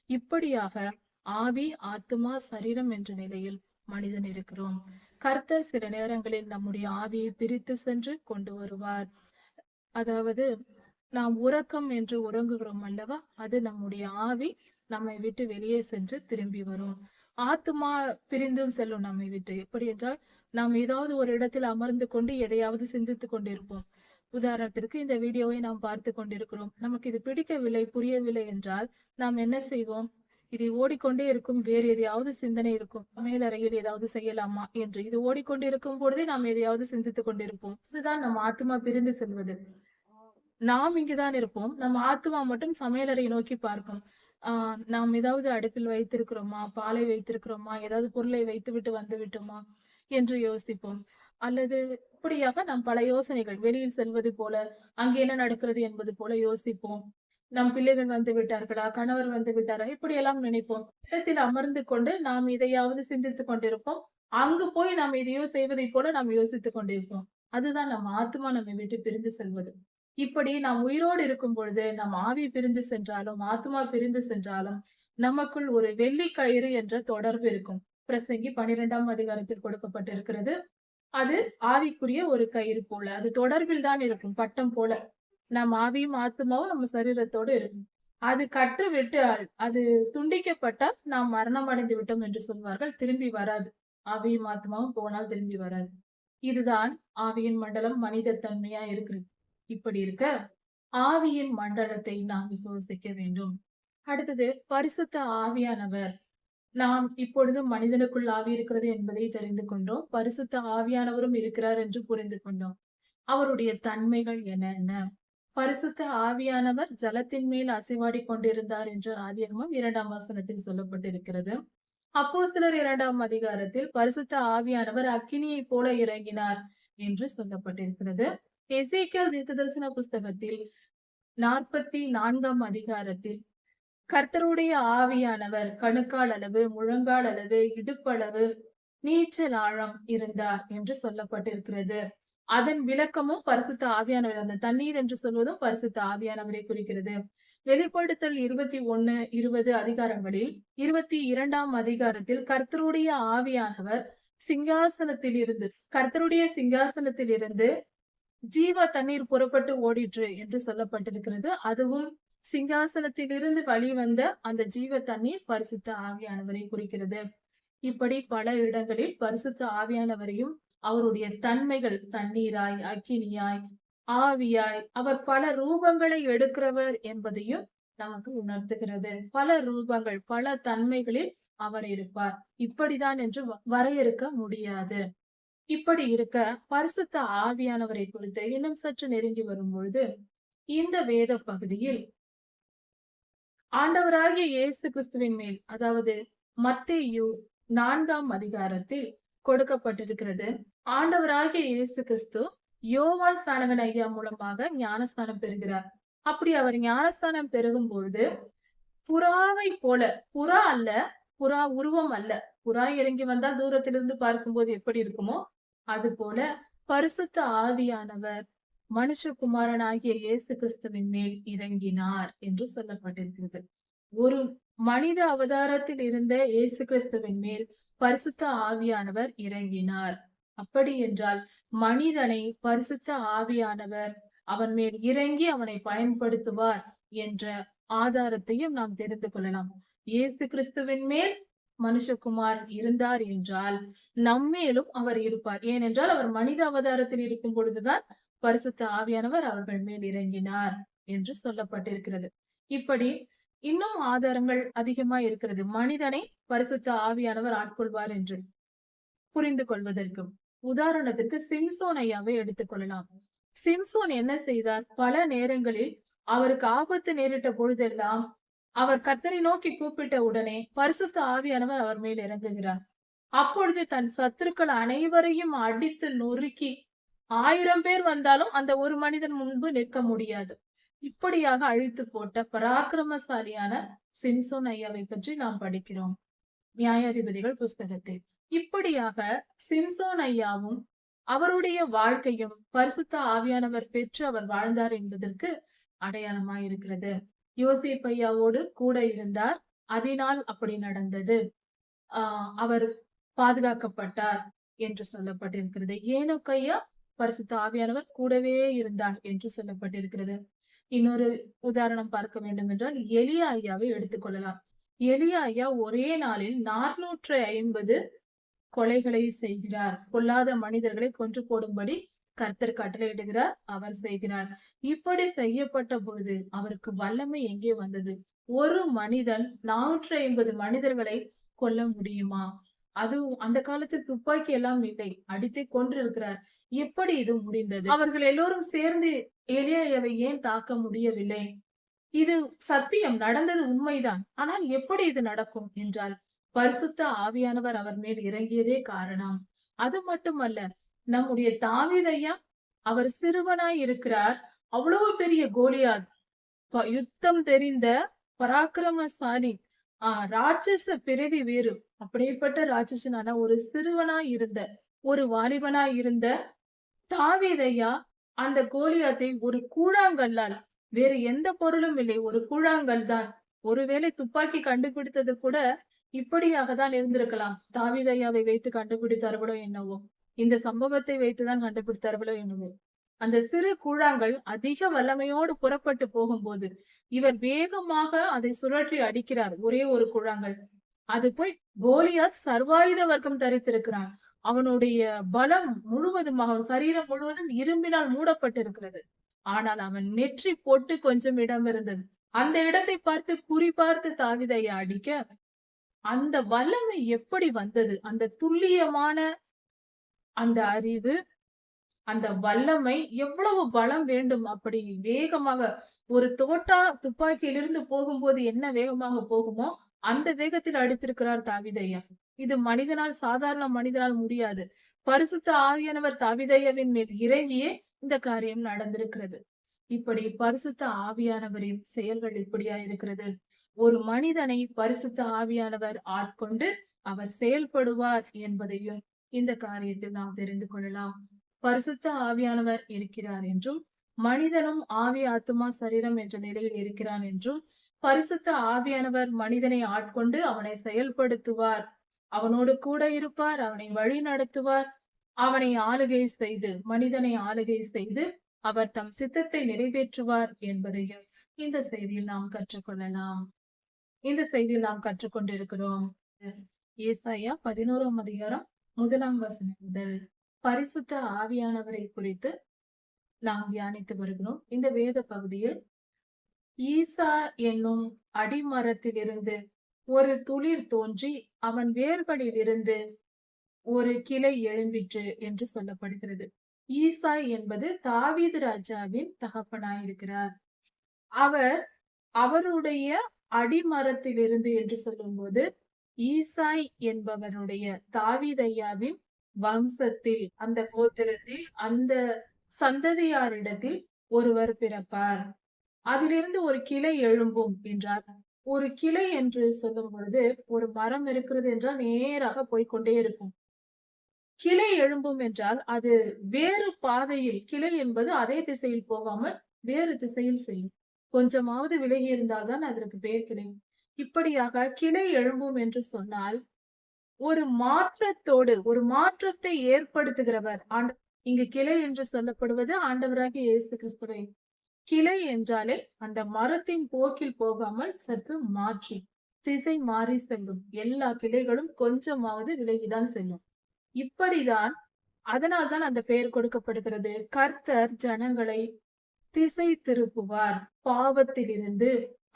இப்படியாக ஆவி, ஆத்துமா, சரீரம் என்ற நிலையில் மனிதன் இருக்கிறோம். கர்த்தர் சில நேரங்களில் நம்முடைய ஆவியை பிரித்து சென்று கொண்டு வருவார். அதாவது நாம் உறக்கம் என்று உறங்குகிறோம் அல்லவா, அது நம்முடைய ஆவி நம்மை விட்டு வெளியே சென்று திரும்பி வரும். ஆத்துமா பிரிந்தும் செல்லும் நம்மை விட்டு. எப்படி என்றால், நாம் ஏதாவது ஒரு இடத்தில் அமர்ந்து கொண்டு எதையாவது சிந்தித்துக் கொண்டிருப்போம். உதாரணத்திற்கு இந்த வீடியோவை நாம் பார்த்து கொண்டிருக்கிறோம். நமக்கு இது பிடிக்கவில்லை, புரியவில்லை என்றால் நாம் என்ன செய்வோம்? இது ஓடிக்கொண்டே இருக்கும், வேறு எதையாவது சிந்தனை இருக்கும். மேலறையில் ஏதாவது செய்யலாமா என்று இது ஓடிக்கொண்டு இருக்கும் பொழுதே நாம் எதையாவது சிந்தித்துக் கொண்டிருப்போம். இதுதான் நம்ம ஆத்மா பிரிந்து செல்வது. நாம் இங்குதான் இருப்போம், நம்ம ஆத்மா மட்டும் சமையலறை நோக்கி பார்க்கும். நாம் ஏதாவது அடுப்பில் வைத்திருக்கிறோமா, பாலை வைத்திருக்கிறோமா, ஏதாவது பொருளை வைத்து விட்டு வந்து விட்டோமா என்று யோசிப்போம். அல்லது இப்படியாக நாம் பல யோசனைகள், வெளியில் செல்வது போல, அங்கே என்ன நடக்கிறது என்பது போல யோசிப்போம். நம் பிள்ளைகள் வந்து விட்டார்களா, கணவர் வந்து விட்டாரா, இப்படி எல்லாம் நினைப்போம். இடத்தில் அமர்ந்து கொண்டு நாம் இதையாவது சிந்தித்துக் கொண்டிருப்போம். அங்கு போய் நாம் எதையோ செய்வதை போல நாம் யோசித்துக் கொண்டிருப்போம். அதுதான் நம்ம ஆத்மா நம்மை விட்டு பிரிந்து செல்வது. இப்படி நாம் உயிரோடு இருக்கும் பொழுது நம் ஆவி பிரிந்து சென்றாலும் ஆத்மா பிரிந்து சென்றாலும் நமக்குள் ஒரு வெள்ளி கயிறு என்ற தொடர்பு இருக்கும். பிரசங்கி 12ஆம் அதிகாரத்தில் கொடுக்கப்பட்டிருக்கிறது. அது ஆவிக்குரிய ஒரு கயிறு போல, அது தொடர்பில் தான் இருக்கும், பட்டம் போல. நம் ஆவியும் ஆத்மாவும் நம்ம சரீரத்தோடு இருக்கும். அது கற்று விட்டால், அது துண்டிக்கப்பட்டால் நாம் மரணம் அடைந்து விட்டோம் என்று சொல்வார்கள். திரும்பி வராது. ஆவியும் ஆத்மாவும் போனால் திரும்பி வராது. இதுதான் ஆவியின் மண்டலம் மனித தன்மையா இருக்கிறது. இப்படி இருக்க ஆவியின் மண்டலத்தை நாம் விசுவசிக்க வேண்டும். அடுத்தது பரிசுத்த ஆவியானவர். நாம் இப்பொழுது மனிதனுக்குள் ஆவி இருக்கிறது என்பதை தெரிந்து கொண்டோம். பரிசுத்த ஆவியானவரும் இருக்கிறார் என்று புரிந்து கொண்டோம். அவருடைய தன்மைகள் என்னென்ன? பரிசுத்த ஆவியானவர் ஜலத்தின் மேல் அசைவாடி கொண்டிருந்தார் என்று ஆதியாகமம் 2ஆம் வசனத்தில் சொல்லப்பட்டிருக்கிறது. அப்போஸ்தலர் 2ஆம் அதிகாரத்தில் பரிசுத்த ஆவியானவர் அக்கினியை போல இறங்கினார் என்று சொல்லப்பட்டிருக்கிறது. எசேக்கியேல் தீர்க்கதரிசன புஸ்தகத்தில் 44ஆம் அதிகாரத்தில் கர்த்தருடைய ஆவியானவர் கணுக்கால் அளவு, முழங்கால் அளவு, இடுப்பளவு, நீச்சல் ஆழம் இருந்தார் என்று சொல்லப்பட்டிருக்கிறது. அதன் விளக்கமும் பரிசுத்த ஆவியானவர், அந்த தண்ணீர் என்று சொல்வதும் பரிசுத்த ஆவியானவரை குறிக்கிறது. வெளிப்படுத்தல் 21, 20 அதிகாரங்களில் 22ஆம் அதிகாரத்தில் கர்த்தருடைய ஆவியானவர் கர்த்தருடைய சிங்காசனத்தில் இருந்து ஜீவ தண்ணீர் புறப்பட்டு ஓடிற்று என்று சொல்லப்பட்டிருக்கிறது. அதுவும் சிங்காசனத்தில் இருந்து வழிவந்த அந்த ஜீவ தண்ணீர் பரிசுத்த ஆவியானவரை குறிக்கிறது. இப்படி பல இடங்களில் பரிசுத்த ஆவியானவரையும் அவருடைய தன்மைகள், தண்ணீராய், அக்கினியாய், ஆவியாய், அவர் பல ரூபங்களை எடுக்கிறவர் என்பதையும் நமக்கு உணர்த்துகிறது. பல ரூபங்கள், பல தன்மைகளில் அவர் இருப்பார். இப்படிதான் என்று வரையறுக்க முடியாது. இப்படி இருக்க பரிசுத்த ஆவியானவரை குறித்து இன்னும் சற்று நெருங்கி வரும் பொழுது இந்த வேத பகுதியில் ஆண்டவராகிய இயேசு கிறிஸ்துவின் மேல், அதாவது மத்தேயு 4ஆம் அதிகாரத்தில் கொடுக்கப்பட்டிருக்கிறது. ஆண்டவராகிய இயேசு கிறிஸ்து யோவான் ஸ்நானகன் ஐயா மூலமாக ஞானஸ்நானம் பெறுகிறார். அப்படி அவர் ஞானஸ்நானம் பெருகும் பொழுது புறாவை போல, புறா அல்ல, புறா உருவம் அல்ல, புறா இறங்கி வந்தால் தூரத்திலிருந்து பார்க்கும்போது எப்படி இருக்குமோ அது போல பரிசுத்த ஆவியானவர் மனுஷகுமாரனாகிய இயேசு கிறிஸ்துவின் மேல் இறங்கினார் என்று சொல்லப்பட்டிருக்கிறது. ஒரு மனித அவதாரத்தில் இருந்த இயேசு கிறிஸ்துவின் மேல் பரிசுத்த ஆவியானவர் இறங்கினார். அப்படி என்றால் மனிதனை பரிசுத்த ஆவியானவர் அவன் மேல் இறங்கி அவனை பயன்படுத்துவார் என்ற ஆதாரத்தையும் நாம் தெரிந்து கொள்ளலாம். இயேசு கிறிஸ்துவின் மேல் மனுஷகுமார் இருந்தார் என்றால் நம்மேலும் அவர் இருப்பார். ஏனென்றால் அவர் மனித அவதாரத்தில் இருக்கும் பொழுதுதான் பரிசுத்த ஆவியானவர் அவர்கள் மேல் இறங்கினார் என்று சொல்லப்பட்டிருக்கிறது. இப்படி இன்னும் ஆதாரங்கள் அதிகமா இருக்கிறது மனிதனை பரிசுத்த ஆவியானவர் ஆட்கொள்வார் என்று புரிந்து கொள்வதற்கு. உதாரணத்துக்கு சிம்சோன் ஐயாவை எடுத்துக்கொள்ளலாம். சிம்சோன் என்ன செய்தார்? பல நேரங்களில் அவருக்கு ஆபத்து நேரிட்ட பொழுதெல்லாம் அவர் கர்த்தரை நோக்கி கூப்பிட்ட உடனே பரிசுத்த ஆவியானவர் அவர் மேல் இறங்குகிறார். அப்பொழுது தன் சத்துருக்கள் அனைவரையும் அடித்து நொறுக்கி 1000 பேர் வந்தாலும் அந்த ஒரு மனிதன் முன்பு நிற்க முடியாது. இப்படியாக அழித்து போட்ட பராக்கிரமசாலியான சிம்சோன் ஐயாவை பற்றி நாம் படிக்கிறோம் நியாயாதிபதிகள் புஸ்தகத்தில். இப்படியாக சிம்சோன் ஐயாவும் அவருடைய வாழ்க்கையும் பரிசுத்த ஆவியானவர் பெற்று அவர் வாழ்ந்தார் என்பதற்கு அடையாளமாய் இருக்கிறது. யோசேப் ஐயாவோடு கூட இருந்தார், அதனால் அப்படி நடந்தது. அவர் பாதுகாக்கப்பட்டார் என்று சொல்லப்பட்டிருக்கிறது. ஏனோக் ஐயா பரிசுத்த ஆவியானவர் கூடவே இருந்தார் என்று சொல்லப்பட்டிருக்கிறது. இன்னொரு உதாரணம் பார்க்க வேண்டும் என்றால் எலியா ஐயாவை எடுத்துக்கொள்ளலாம். எலியா ஐயா ஒரே நாளில் 450 கொலைகளை செய்கிறார். பொல்லாத மனிதர்களை கொன்று போடும்படி கர்த்தர் கட்டளையிடுகிறார், அவர் செய்கிறார். இப்படி செய்யப்பட்ட பொழுது அவருக்கு வல்லமை எங்கே வந்தது? ஒரு மனிதன் 450 மனிதர்களை கொல்ல முடியுமா? அது அந்த காலத்தில் துப்பாக்கி எல்லாம் இல்லை, அடித்தே கொன்று இருக்கிறார். எப்படி இது முடிந்தது? அவர்கள் எல்லோரும் சேர்ந்து எலியாவை ஏன் தாக்க முடியவில்லை? இது சத்தியம், நடந்தது உண்மைதான். ஆனால் எப்படி இது நடக்கும் என்றால் பரிசுத்த ஆவியானவர் அவர் மேல் இறங்கியதே காரணம். அது மட்டுமல்ல, நம்முடைய தாவீது ஐயா அவர் சிறுவனாய் இருக்கிறார். அவ்வளவு பெரிய கோலியாத், யுத்தம் தெரிந்த பராக்கிரமசாலி, ராட்சச பிறவி வேறு, அப்படிப்பட்ட ராட்சசனான ஒரு சிறுவனாய் இருந்த, ஒரு வாலிபனாய் இருந்த தாவீது ஐயா அந்த கோலியாத்தை ஒரு கூழாங்கல்லால், வேறு எந்த பொருளும் இல்லை, ஒரு கூழாங்கல் தான். ஒருவேளை துப்பாக்கி கண்டுபிடித்தது கூட இப்படியாக தான் இருந்திருக்கலாம். தாவீது ஐயாவை வைத்து கண்டுபிடித்தார்களோ என்னவோ, இந்த சம்பவத்தை வைத்துதான் கண்டுபிடித்தார்களோ என்னவோ. அந்த சிறு கூழாங்கல் அதிக வல்லமையோடு புறப்பட்டு போகும்போது இவர் வேகமாக அதை சுழற்றி அடிக்கிறார். ஒரே ஒரு கூழாங்கல் அது போய் கோலியாத் சர்வாயுத வர்க்கம் தரித்திருக்கிறான். அவனுடைய பலம் முழுவதும், அவன் சரீரம் முழுவதும் இரும்பினால் மூடப்பட்டிருக்கிறது. ஆனால் அவன் நெற்றி போட்டு கொஞ்சம் இடம் இருந்தது. அந்த இடத்தை பார்த்து குறி பார்த்து தாவீதை அடிக்க அந்த வல்லமை எப்படி வந்தது? அந்த துல்லியமான அந்த அறிவு, அந்த வல்லமை, எவ்வளவு பலம் வேண்டும்? அப்படி வேகமாக ஒரு தோட்டா துப்பாக்கியிலிருந்து போகும்போது என்ன வேகமாக போகுமோ அந்த வேகத்தில் அடித்திருக்கிறார் தாவீது ஐயா. இது மனிதனால், சாதாரண மனிதனால் முடியாது. பரிசுத்த ஆவியானவர் தாவீது ஐயாவின் மேல் இறங்கியே இந்த காரியம் நடந்திருக்கிறது. இப்படி பரிசுத்த ஆவியானவரின் செயல்கள் இப்படியா இருக்கிறது. ஒரு மனிதனை பரிசுத்த ஆவியானவர் ஆட்கொண்டு அவர் செயல்படுவார் என்பதையும் இந்த காரியத்தில் நாம் தெரிந்து கொள்ளலாம். பரிசுத்த ஆவியானவர் இருக்கிறார் என்றும், மனிதனும் ஆவி ஆத்துமா சரீரம் என்ற நிலையில் இருக்கிறான் என்றும், பரிசுத்த ஆவியானவர் மனிதனை ஆட்கொண்டு அவனை செயல்படுத்துவார், அவனோடு கூட இருப்பார், அவனை வழி நடத்துவார், அவனை ஆளுகை செய்து, மனிதனை ஆளுகை செய்து அவர் தம் சித்தத்தை நிறைவேற்றுவார் என்பதையும் இந்த செய்தியில் நாம் கற்றுக்கொள்ளலாம். இந்த செய்தியில் நாம் கற்றுக்கொண்டிருக்கிறோம். ஏசாயா 11ஆம் அதிகாரம் 1ஆம் வசனம் முதல் பரிசுத்த ஆவியானவரை குறித்து நாம் தியானித்து வருகிறோம். இந்த வேத பகுதியில் ஈசா என்னும் அடிமரத்திலிருந்து ஒரு துளிர் தோன்றி அவன் வேர்களில் இருந்து ஒரு கிளை எழும்பிற்று என்று சொல்லப்படுகிறது. ஈசாய் என்பது தாவீது ராஜாவின் தகப்பனாயிருக்கிறார். அவர் அவருடைய அடிமரத்திலிருந்து என்று சொல்லும்போது ஈசாய் என்பவருடைய தாவீதையாவின் வம்சத்தில், அந்த கோத்திரத்தில், அந்த சந்ததியாரிடத்தில் ஒருவர் பிறப்பார். அதிலிருந்து ஒரு கிளை எழும்பும் என்றார். ஒரு கிளை என்று சொல்லும் பொழுது ஒரு மரம் இருக்கிறது என்றால் நேராக போய்க்கொண்டே இருக்கும். கிளை எழும்பும் என்றால் அது வேறு பாதையில், கிளை என்பது அதே திசையில் போகாமல் வேறு திசையில் செல்லும். கொஞ்சமாவது விலகி இருந்தால்தான் அதற்கு பெயர் கிளை. இப்படியாக கிளை எழும்பும் என்று சொன்னால் ஒரு மாற்றத்தோடு ஒரு மாற்றத்தை ஏற்படுத்துகிறவர் இங்கு கிளை என்று சொல்லப்படுவது ஆண்டவராகிய இயேசு கிறிஸ்துவை. கிளை என்றாலே அந்த மரத்தின் போக்கில் போகாமல் சற்று மாற்றி திசை மாறி செல்லும். எல்லா கிளைகளும் கொஞ்சமாவது விலகிதான் செல்லும். இப்படிதான், அதனால்தான் அந்த பெயர் கொடுக்கப்படுகிறது. கர்த்தர் ஜனங்களை திசை திருப்புவார். பாவத்திலிருந்து,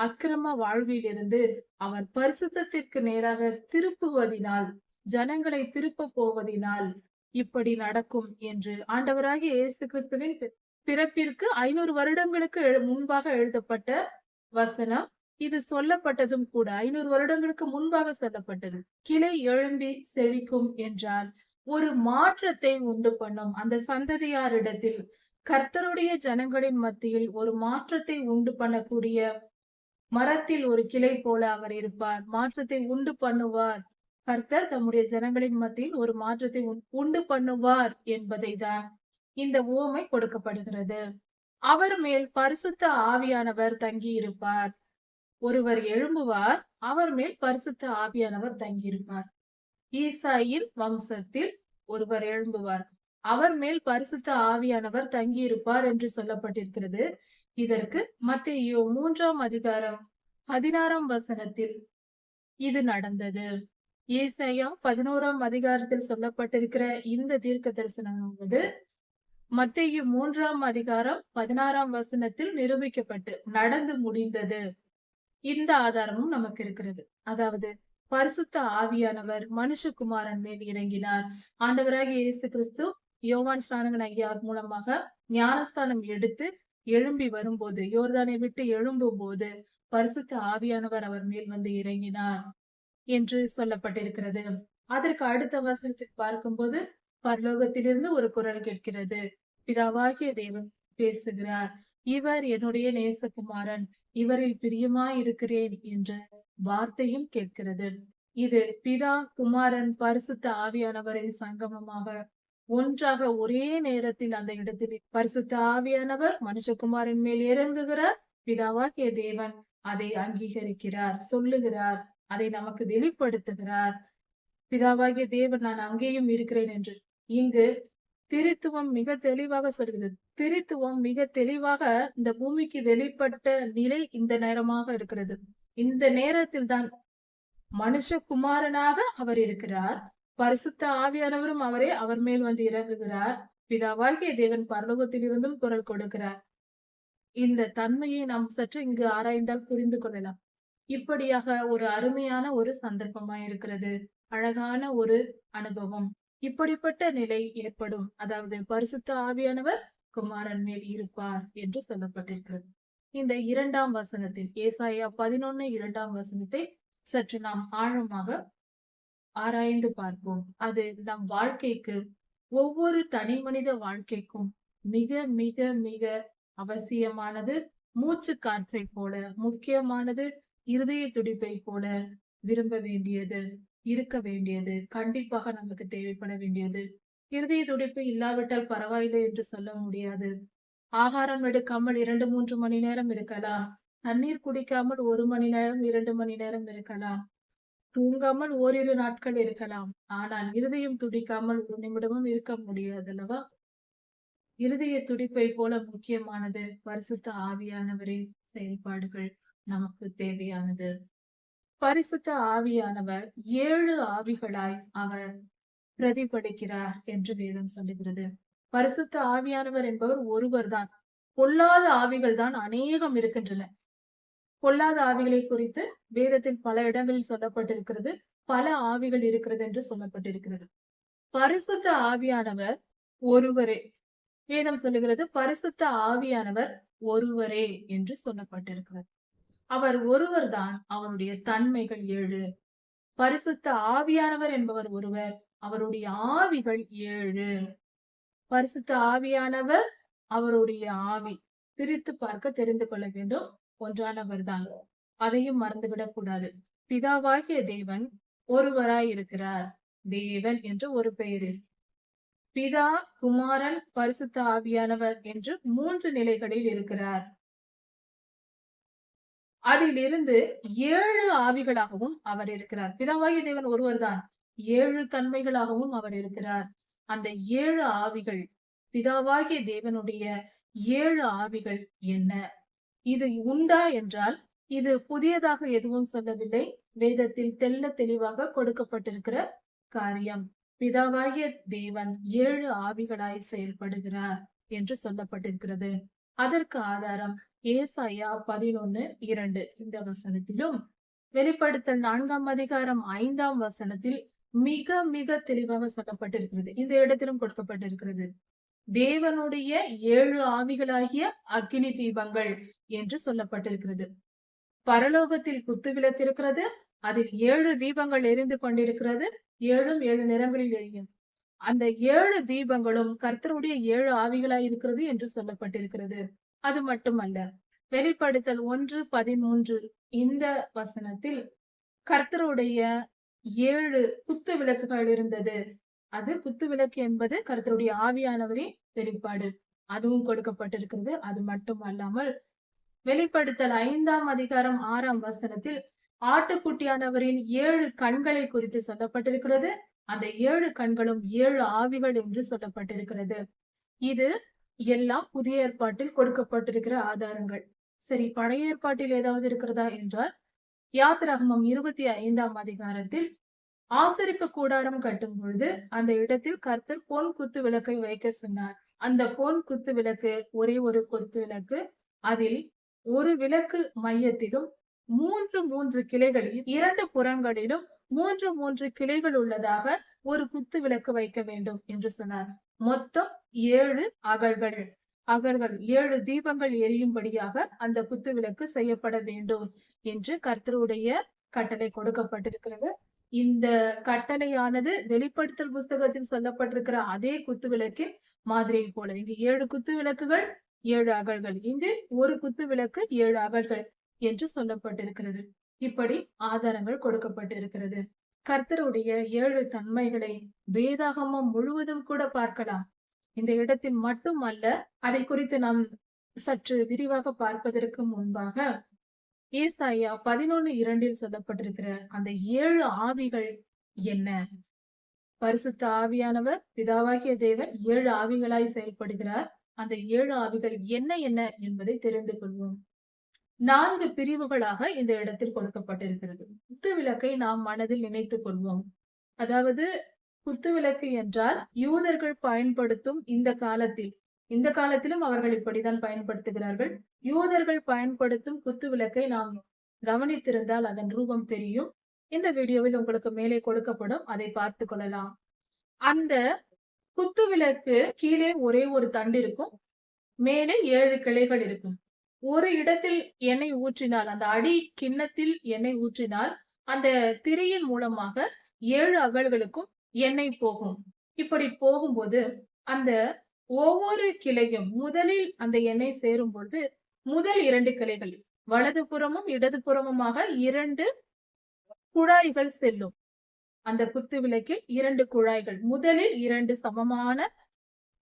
அக்கிரம வாழ்விலிருந்து அவர் பரிசுத்தத்திற்கு நேராக திருப்புவதினால், ஜனங்களை திருப்ப போவதினால் இப்படி நடக்கும் என்று ஆண்டவராகிய இயேசு கிறிஸ்துவின் பிறப்பிற்கு 500 வருடங்களுக்கு முன்பாக எழுதப்பட்ட வசனம். இது சொல்லப்பட்டதும் கூட 500 வருடங்களுக்கு முன்பாக சொல்லப்பட்டது. கிளை எழும்பி செழிக்கும் என்றால் ஒரு மாற்றத்தை உண்டு பண்ணும். அந்த சந்ததியாரிடத்தில், கர்த்தருடைய ஜனங்களின் மத்தியில் ஒரு மாற்றத்தை உண்டு பண்ணக்கூடிய மரத்தில் ஒரு கிளை போல அவர் இருப்பார். மாற்றத்தை உண்டு பண்ணுவார். கர்த்தர் தம்முடைய ஜனங்களின் மத்தியில் ஒரு மாற்றத்தை உண்டு பண்ணுவார் என்பதை தான் இந்த உவமை கொடுக்கப்படுகிறது. அவர் மேல் பரிசுத்த ஆவியானவர் தங்கி இருப்பார். ஒருவர் எழும்புவார், அவர் மேல் பரிசுத்த ஆவியானவர் தங்கி இருப்பார். ஈசாயின் வம்சத்தில் ஒருவர் எழும்புவார், அவர் மேல் பரிசுத்த ஆவியானவர் தங்கி இருப்பார் என்று சொல்லப்பட்டிருக்கிறது. இதற்கு மத்தேயு 3ஆம் அதிகாரம் 16ஆம் வசனத்தில் இது நடந்தது. ஏசாயா 11ஆம் அதிகாரத்தில் சொல்லப்பட்டிருக்கிற இந்த தீர்க்க தரிசனமானது மத்தேயு 3ஆம் அதிகாரம் 16ஆம் வசனத்தில் நிரூபிக்கப்பட்டு நடந்து முடிந்தது. இந்த ஆதாரமும் நமக்கு இருக்கிறது. அதாவது பரிசுத்த ஆவியானவர் மனுஷகுமாரன் மேல் இறங்கினார். ஆண்டவராகிய இயேசு கிறிஸ்து யோவான் ஸ்நானகன் ஐயா மூலமாக ஞானஸ்தானம் எடுத்து எழும்பி வரும்போது, யோர்தானை விட்டு எழும்பும் போது பரிசுத்த ஆவியானவர் அவர் மேல் வந்து இறங்கினார் என்று சொல்லப்பட்டிருக்கிறது. அதற்கு அடுத்த வசனத்தில் பார்க்கும்போது பரலோகத்திலிருந்து ஒரு குரல் கேட்கிறது. பிதாவாகிய தேவன் பேசுகிறார், இவர் என்னுடைய நேசகுமாரன், இவரில் பிரியமாய் இருக்கிறேன் என்ற வார்த்தையும் கேட்கிறது. இது பிதா, குமாரன், பரிசுத்த ஆவியானவரின் சங்கமமாக ஒன்றாக ஒரே நேரத்தில் அந்த இடத்தில் பரிசுத்த ஆவியானவர் மனுஷகுமாரின் மேல் இறங்குகிறார். பிதாவாகிய தேவன் அதை அங்கீகரிக்கிறார், சொல்லுகிறார், அதை நமக்கு வெளிப்படுத்துகிறார். பிதாவாகிய தேவன் நான் அங்கேயும் இருக்கிறேன் என்று. இங்கு திரித்துவம் மிக தெளிவாக சொல்கிறது. திரித்துவம் மிக தெளிவாக இந்த பூமிக்கு வெளிப்பட்ட நிலை இந்த நேரமாக இருக்கிறது. இந்த நேரத்தில் தான் மனுஷகுமாரனாக அவர் இருக்கிறார். பரிசுத்த ஆவியானவரும் அவரே அவர் மேல் வந்து இறங்குகிறார். பிதாவாகிய தேவன் பரலோகத்தில் இருந்தும் குரல் கொடுக்கிறார். இந்த தன்மையை நாம் சற்று இங்கு ஆராய்ந்தால் புரிந்து கொள்ளலாம். இப்படியாக ஒரு அருமையான ஒரு சந்தர்ப்பமாய் இருக்கிறது. அழகான ஒரு அனுபவம். இப்படிப்பட்ட நிலை ஏற்படும். அதாவது பரிசுத்த ஆவியானவர் குமாரன் மேல் இருப்பார் என்று சொல்லப்பட்டிருக்கிறது. இந்த 2ஆம் வசனத்தில், ஏசாயா 11:2ஆம் வசனத்தை சற்று நாம் ஆழமாக ஆராய்ந்து பார்ப்போம். அது நம் வாழ்க்கைக்கு, ஒவ்வொரு தனி மனித வாழ்க்கைக்கும் மிக மிக மிக அவசியமானது. மூச்சு காற்றை போல முக்கியமானது. இருதய துடிப்பை போல விரும்ப வேண்டியது, இருக்க வேண்டியது, கண்டிப்பாக நமக்கு தேவைப்பட வேண்டியது. இருதய துடிப்பு இல்லாவிட்டால் பரவாயில்லை என்று சொல்ல முடியாது. ஆகாரம் எடுக்காமல் 2-3 மணி நேரம் இருக்கலாம். தண்ணீர் குடிக்காமல் 1 மணி நேரம் 2 மணி நேரம் இருக்கலாம். தூங்காமல் ஓரிரு நாட்கள் இருக்கலாம். ஆனால் இருதயம் துடிக்காமல் 1 நிமிடமும் இருக்க முடியாது அல்லவா? இருதய துடிப்பை போல முக்கியமானது பரிசுத்த ஆவியானவரின் செயல்பாடுகள் நமக்கு தேவையானது. பரிசுத்த ஆவியானவர் 7 ஆவிகளாய் அவர் பிரதிபலிக்கிறார் என்று வேதம் சொல்லுகிறது. பரிசுத்த ஆவியானவர் என்பவர் ஒருவர் தான். பொல்லாத ஆவிகள் தான் அநேகம் இருக்கின்றன. பொல்லாத ஆவிகளை குறித்து வேதத்தில் பல இடங்களில் சொல்லப்பட்டிருக்கிறது. பல ஆவிகள் இருக்கிறது என்று சொல்லப்பட்டிருக்கிறது. பரிசுத்த ஆவியானவர் ஒருவரே. வேதம் சொல்லுகிறது பரிசுத்த ஆவியானவர் ஒருவரே என்று சொல்லப்பட்டிருக்கிறது. அவர் ஒருவர்தான். அவருடைய தன்மைகள் 7. பரிசுத்த ஆவியானவர் என்பவர் ஒருவர். அவருடைய ஆவிகள் 7. பரிசுத்த ஆவியானவர், அவருடைய ஆவி பிரித்து பார்க்க தெரிந்து கொள்ள வேண்டும். ஒன்றானவர் தான். அதையும் மறந்துவிடக் கூடாது. பிதாவாகிய தேவன் ஒருவராய் இருக்கிறார். தேவன் என்று ஒரு பெயரில் பிதா, குமாரன், பரிசுத்த ஆவியானவர் என்று 3 நிலைகளில் இருக்கிறார். அதிலிருந்து 7 ஆவிகளாகவும் அவர் இருக்கிறார். பிதாவாகிய தேவன் ஒருவர்தான். 7 தன்மைகளாகவும் அவர் இருக்கிறார். அந்த 7 ஆவிகள், பிதாவாகிய தேவனுடைய 7 ஆவிகள் என்ன? இது உண்டா என்றால், இது புதியதாக எதுவும் சொல்லவில்லை. வேதத்தில் தெள்ள தெளிவாக கொடுக்கப்பட்டிருக்கிற காரியம். பிதாவாகிய தேவன் 7 ஆவிகளாய் செயல்படுகிறார் என்று சொல்லப்பட்டிருக்கிறது. அதற்கு ஆதாரம் ஏசாயா 11:2 இந்த வசனத்திலும், வெளிப்படுத்தல் 4ஆம் அதிகாரம் 5ஆம் வசனத்தில் மிக மிக தெளிவாக சொல்லப்பட்டிருக்கிறது. இந்த இடத்திலும் கொடுக்கப்பட்டிருக்கிறது. தேவனுடைய 7 ஆவிகளாகிய அக்கினி தீபங்கள் என்று சொல்லப்பட்டிருக்கிறது. பரலோகத்தில் குத்துவிளக்கு இருக்கிறது. அதில் 7 தீபங்கள் எரிந்து கொண்டிருக்கிறது. 7 நிறங்களில் எரியும். அந்த 7 தீபங்களும் கர்த்தருடைய 7 ஆவிகளாய் இருக்கிறது என்று சொல்லப்பட்டிருக்கிறது. அது மட்டுமல்ல, வெளிப்படுத்தல் 1:13 இந்த வசனத்தில் கர்த்தருடைய 7 குத்து விளக்குகள் இருந்தது. அது குத்து விளக்கு என்பது கர்த்தருடைய ஆவியானவரின் வெளிப்பாடு. அதுவும் கொடுக்கப்பட்டிருக்கிறது. அது மட்டும் அல்லாமல், வெளிப்படுத்தல் 5ஆம் அதிகாரம் 6ஆம் வசனத்தில் ஆட்டுக்குட்டியானவரின் 7 கண்களை குறித்து சொல்லப்பட்டிருக்கிறது. அந்த 7 கண்களும் 7 ஆவிகள் என்று சொல்லப்பட்டிருக்கிறது. இது எல்லாம் புதிய ஏற்பாட்டில் கொடுக்கப்பட்டிருக்கிற ஆதாரங்கள். சரி, பழைய ஏற்பாட்டில் ஏதாவது இருக்கிறதா என்றால், யாத்திராகமம் 25ஆம் அதிகாரத்தில் ஆசரிப்பு கூடாரம் கட்டும் பொழுது அந்த இடத்தில் கர்த்தர் பொன் குத்து விளக்கை வைக்க சொன்னார். அந்த பொன் குத்து விளக்கு ஒரே ஒரு குத்து விளக்கு. அதில் ஒரு விளக்கு மையத்திலும் 3 கிளைகளில் 2 புறங்களிலும் 3 கிளைகள் உள்ளதாக ஒரு குத்து விளக்கு வைக்க வேண்டும் என்று சொன்னார். மொத்தம் 7 அகல்கள். 7 தீபங்கள் எரியும்படியாக அந்த குத்து விளக்கு செய்யப்பட வேண்டும் என்று கர்த்தருடைய கட்டளை கொடுக்கப்பட்டிருக்கிறது. இந்த கட்டளையானது வெளிப்படுத்தல் புஸ்தகத்தில் சொல்லப்பட்டிருக்கிற அதே குத்து விளக்கின் மாதிரியை போல. இங்கு 7 குத்து விளக்குகள், 7 அகல்கள். இங்கு ஒரு குத்து விளக்கு, 7 அகல்கள் என்று சொல்லப்பட்டிருக்கிறது. இப்படி ஆதாரங்கள் கொடுக்கப்பட்டிருக்கிறது. கர்த்தருடைய 7 தன்மைகளை வேதாகமம் முழுவதும் கூட பார்க்கலாம். இந்த இடத்தில் மட்டும் அல்ல. அதை குறித்து நாம் சற்று விரிவாக பார்ப்பதற்கு முன்பாக, ஏசாயா 11:2 சொல்லப்பட்டிருக்கிற அந்த 7 ஆவிகள் என்ன? பரிசுத்த ஆவியானவர், பிதாவாகிய தேவன் 7 ஆவிகளாய் செயல்படுகிறார். அந்த 7 ஆவிகள் என்ன என்ன என்பதை தெரிந்து கொள்வோம். 4 பிரிவுகளாக இந்த இடத்தில் கொடுக்கப்பட்டிருக்கிறது. குத்து விளக்கை நாம் மனதில் நினைத்துக் கொள்வோம். அதாவது, குத்து விளக்கு என்றால் யூதர்கள் பயன்படுத்தும் இந்த காலத்திலும் அவர்கள் இப்படித்தான் பயன்படுத்துகிறார்கள். யூதர்கள் பயன்படுத்தும் குத்து விளக்கை நாம் கவனித்திருந்தால் அதன் ரூபம் தெரியும். இந்த வீடியோவில் உங்களுக்கு மேலே கொடுக்கப்படும். அதை பார்த்து கொள்ளலாம். அந்த குத்து விளக்கு கீழே ஒரே ஒரு தண்டு இருக்கும். மேலே 7 கிளைகள் இருக்கும். ஒரு இடத்தில் எண்ணெய் ஊற்றினால், அந்த அடி கிண்ணத்தில் எண்ணெய் ஊற்றினால், அந்த திரியின் மூலமாக 7 அகல்களுக்கும் எண்ணெய் போகும். இப்படி போகும்போது அந்த ஒவ்வொரு கிளையும் முதலில் அந்த எண்ணெய் சேரும் பொழுது முதல் 2 கிளைகள் வலது புறமும் இடது புறமுமாக 2 குழாய்கள் செல்லும். அந்த குத்து விளக்கில் 2 குழாய்கள். முதலில் 2 சமமான,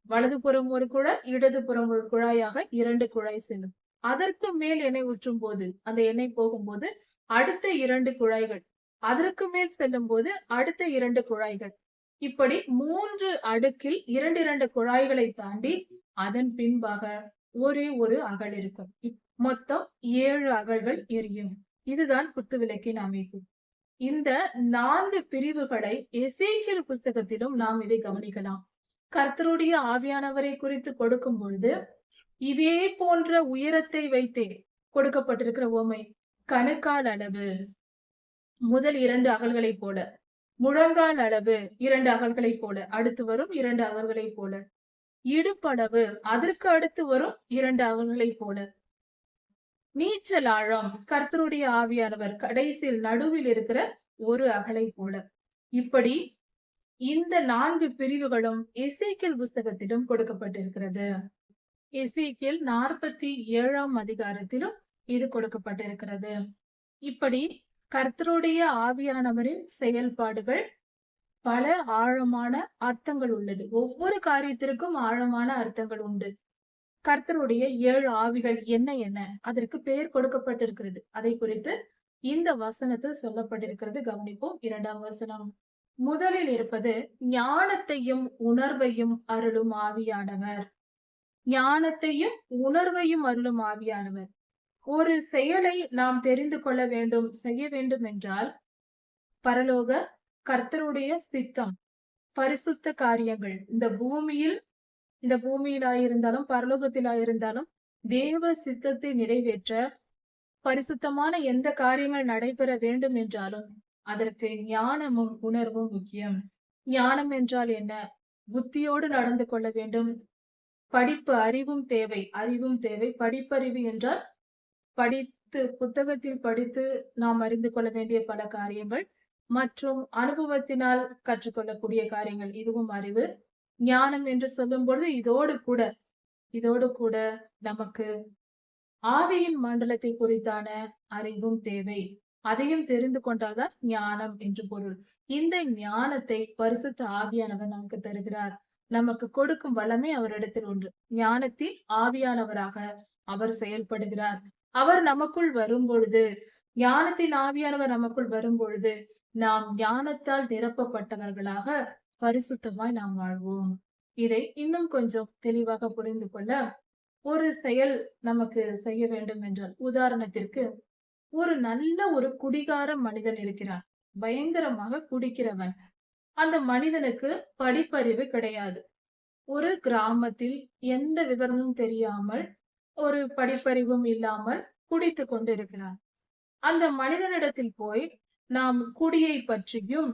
வலது புறம் ஒரு குழாய், இடது புறம் ஒரு குழாயாக 2 குழாய் செல்லும். அதற்கு மேல் எண்ணெய் ஊற்றும் போது, அந்த எண்ணெய் போகும்போது அடுத்த 2 குழாய்கள், அதற்கு மேல் செல்லும் போது அடுத்த 2 குழாய்கள். இப்படி 3 அடுக்கில் 2 குழாய்களை தாண்டி அதன் பின்பாக ஒரே ஒரு அகல் இருக்கும். மொத்தம் 7 அகல்கள் எரியும். இதுதான் குத்து விளக்கின் அமைப்பு. இந்த 4 பிரிவுகளை எசேக்கியேல் புஸ்தகத்திலும் நாம் இதை கவனிக்கலாம். கர்த்தருடைய ஆவியானவரை குறித்து கொடுக்கும் பொழுது இதே போன்ற உயரத்தை வைத்தே கொடுக்கப்பட்டிருக்கிற உவமை. கணுக்கால் அளவு முதல் 2 அகல்களைப் போல, முழங்கால் அளவு 2 அகல்களைப் போல, அடுத்து வரும் 2 அகல்களைப் போல, இடுப்பளவு அதற்கு அடுத்து வரும் 2 அகல்களைப் போல, நீச்சல் ஆழம் கர்த்தருடைய ஆவியானவர் கடைசியில் நடுவில் இருக்கிற ஒரு அகலை போல. இப்படி இந்த 4 பிரிவுகளும் எசேக்கியேல் புஸ்தகத்திலும் கொடுக்கப்பட்டிருக்கிறது. எசேக்கியேல் 47ஆம் அதிகாரத்திலும் இது கொடுக்கப்பட்டிருக்கிறது. இப்படி கர்த்தருடைய ஆவியானவரின் செயல்பாடுகள் பல ஆழமான அர்த்தங்கள் உள்ளது. ஒவ்வொரு காரியத்திற்கும் ஆழமான அர்த்தங்கள் உண்டு. கர்த்தருடைய 7 ஆவிகள் என்ன என்ன அதற்கு பெயர் கொடுக்கப்பட்டிருக்கிறது. அதை குறித்து இந்த வசனத்தில் சொல்லப்பட்டிருக்கிறது. கவனிப்போம். 2ஆம் வசனம். முதலில் இருப்பது ஞானத்தையும் உணர்வையும் அருளும் ஆவியானவர். ஞானத்தையும் உணர்வையும் அருளும் ஆவியானவர். ஒரு செயலை நாம் தெரிந்து கொள்ள வேண்டும், செய்ய வேண்டும் என்றால் பரலோக கர்த்தருடைய சித்தம், பரிசுத்த காரியங்கள் இந்த பூமியிலாயிருந்தாலும் பரலோகத்திலாயிருந்தாலும் தேவ சித்தத்தை நிறைவேற்ற பரிசுத்தமான எந்த காரியங்கள் நடைபெற வேண்டும் என்றாலும் அதற்கு ஞானமும் உணர்வும் முக்கியம். ஞானம் என்றால் என்ன? புத்தியோடு நடந்து கொள்ள வேண்டும். அறிவும் தேவை. படிப்பறிவு என்றால் புத்தகத்தில் படித்து நாம் அறிந்து கொள்ள வேண்டிய பல காரியங்கள் மற்றும் அனுபவத்தினால் கற்றுக்கொள்ளக்கூடிய காரியங்கள், இதுவும் அறிவு. ஞானம் என்று சொல்லும் பொழுது இதோடு கூட நமக்கு ஆவியின் மண்டலத்தை குறித்தான அறிவும் தேவை. அதையும் தெரிந்து கொண்டால்தான் ஞானம் என்று பொருள். இந்த ஞானத்தை பரிசுத்த ஆவியானவர் நமக்கு தருகிறார். நமக்கு கொடுக்கும் வல்லமை அவரிடத்தில் உண்டு. ஞானத்தின் ஆவியானவராக அவர் செயல்படுகிறார். அவர் நமக்குள் வரும் பொழுது, ஞானத்தின் ஆவியானவர் நமக்குள் வரும் பொழுது நாம் ஞானத்தால் நிரப்பப்பட்டவர்களாக பரிசுத்தமாய் நாம் வாழ்வோம். இதை இன்னும் கொஞ்சம் தெளிவாக புரிந்து கொள்ள, ஒரு செயல் நமக்கு செய்ய வேண்டும் என்றால், உதாரணத்திற்கு ஒரு குடிகார மனிதன் இருக்கிறான். பயங்கரமாக குடிக்கிறவன். அந்த மனிதனுக்கு படிப்பறிவு கிடையாது. ஒரு கிராமத்தில் எந்த விவரமும் தெரியாமல், ஒரு படிப்பறிவும் இல்லாமல் குடித்து கொண்டு இருக்கிறான். அந்த மனிதனிடத்தில் போய் நாம் குடியை பற்றியும்,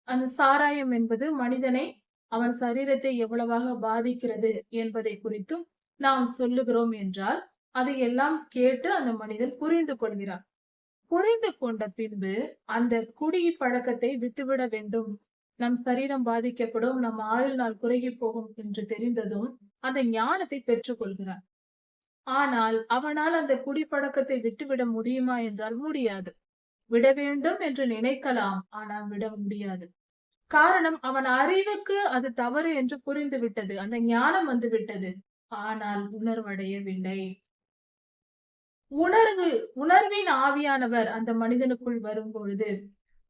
அந்த சாராயம் என்பது மனிதனை, அவன் சரீரத்தை எவ்வளவாக பாதிக்கிறது என்பதை குறித்தும் நாம் சொல்லுகிறோம் என்றால், அதை எல்லாம் கேட்டு அந்த மனிதன் புரிந்து கொள்கிறான். புரிந்து கொண்ட பின்பு அந்த குடி பழக்கத்தை விட்டுவிட வேண்டும், நம் சரீரம் பாதிக்கப்படும், நம் ஆயுள் நாள் குறுகி போகும் என்று தெரிந்ததும் அந்த ஞானத்தை பெற்றுக் கொள்கிறான். ஆனால் அவனால் அந்த குடிப்பழக்கத்தை விட்டுவிட முடியுமா என்றால் முடியாது. விட வேண்டும் என்று நினைக்கலாம், ஆனால் விட முடியாது. காரணம், அவன் அறிவுக்கு அது தவறு என்று புரிந்து விட்டது, அந்த ஞானம் வந்து விட்டது. ஆனால் உணர்வடையவில்லை. உணர்வின் ஆவியானவர் அந்த மனிதனுக்குள் வரும் பொழுது,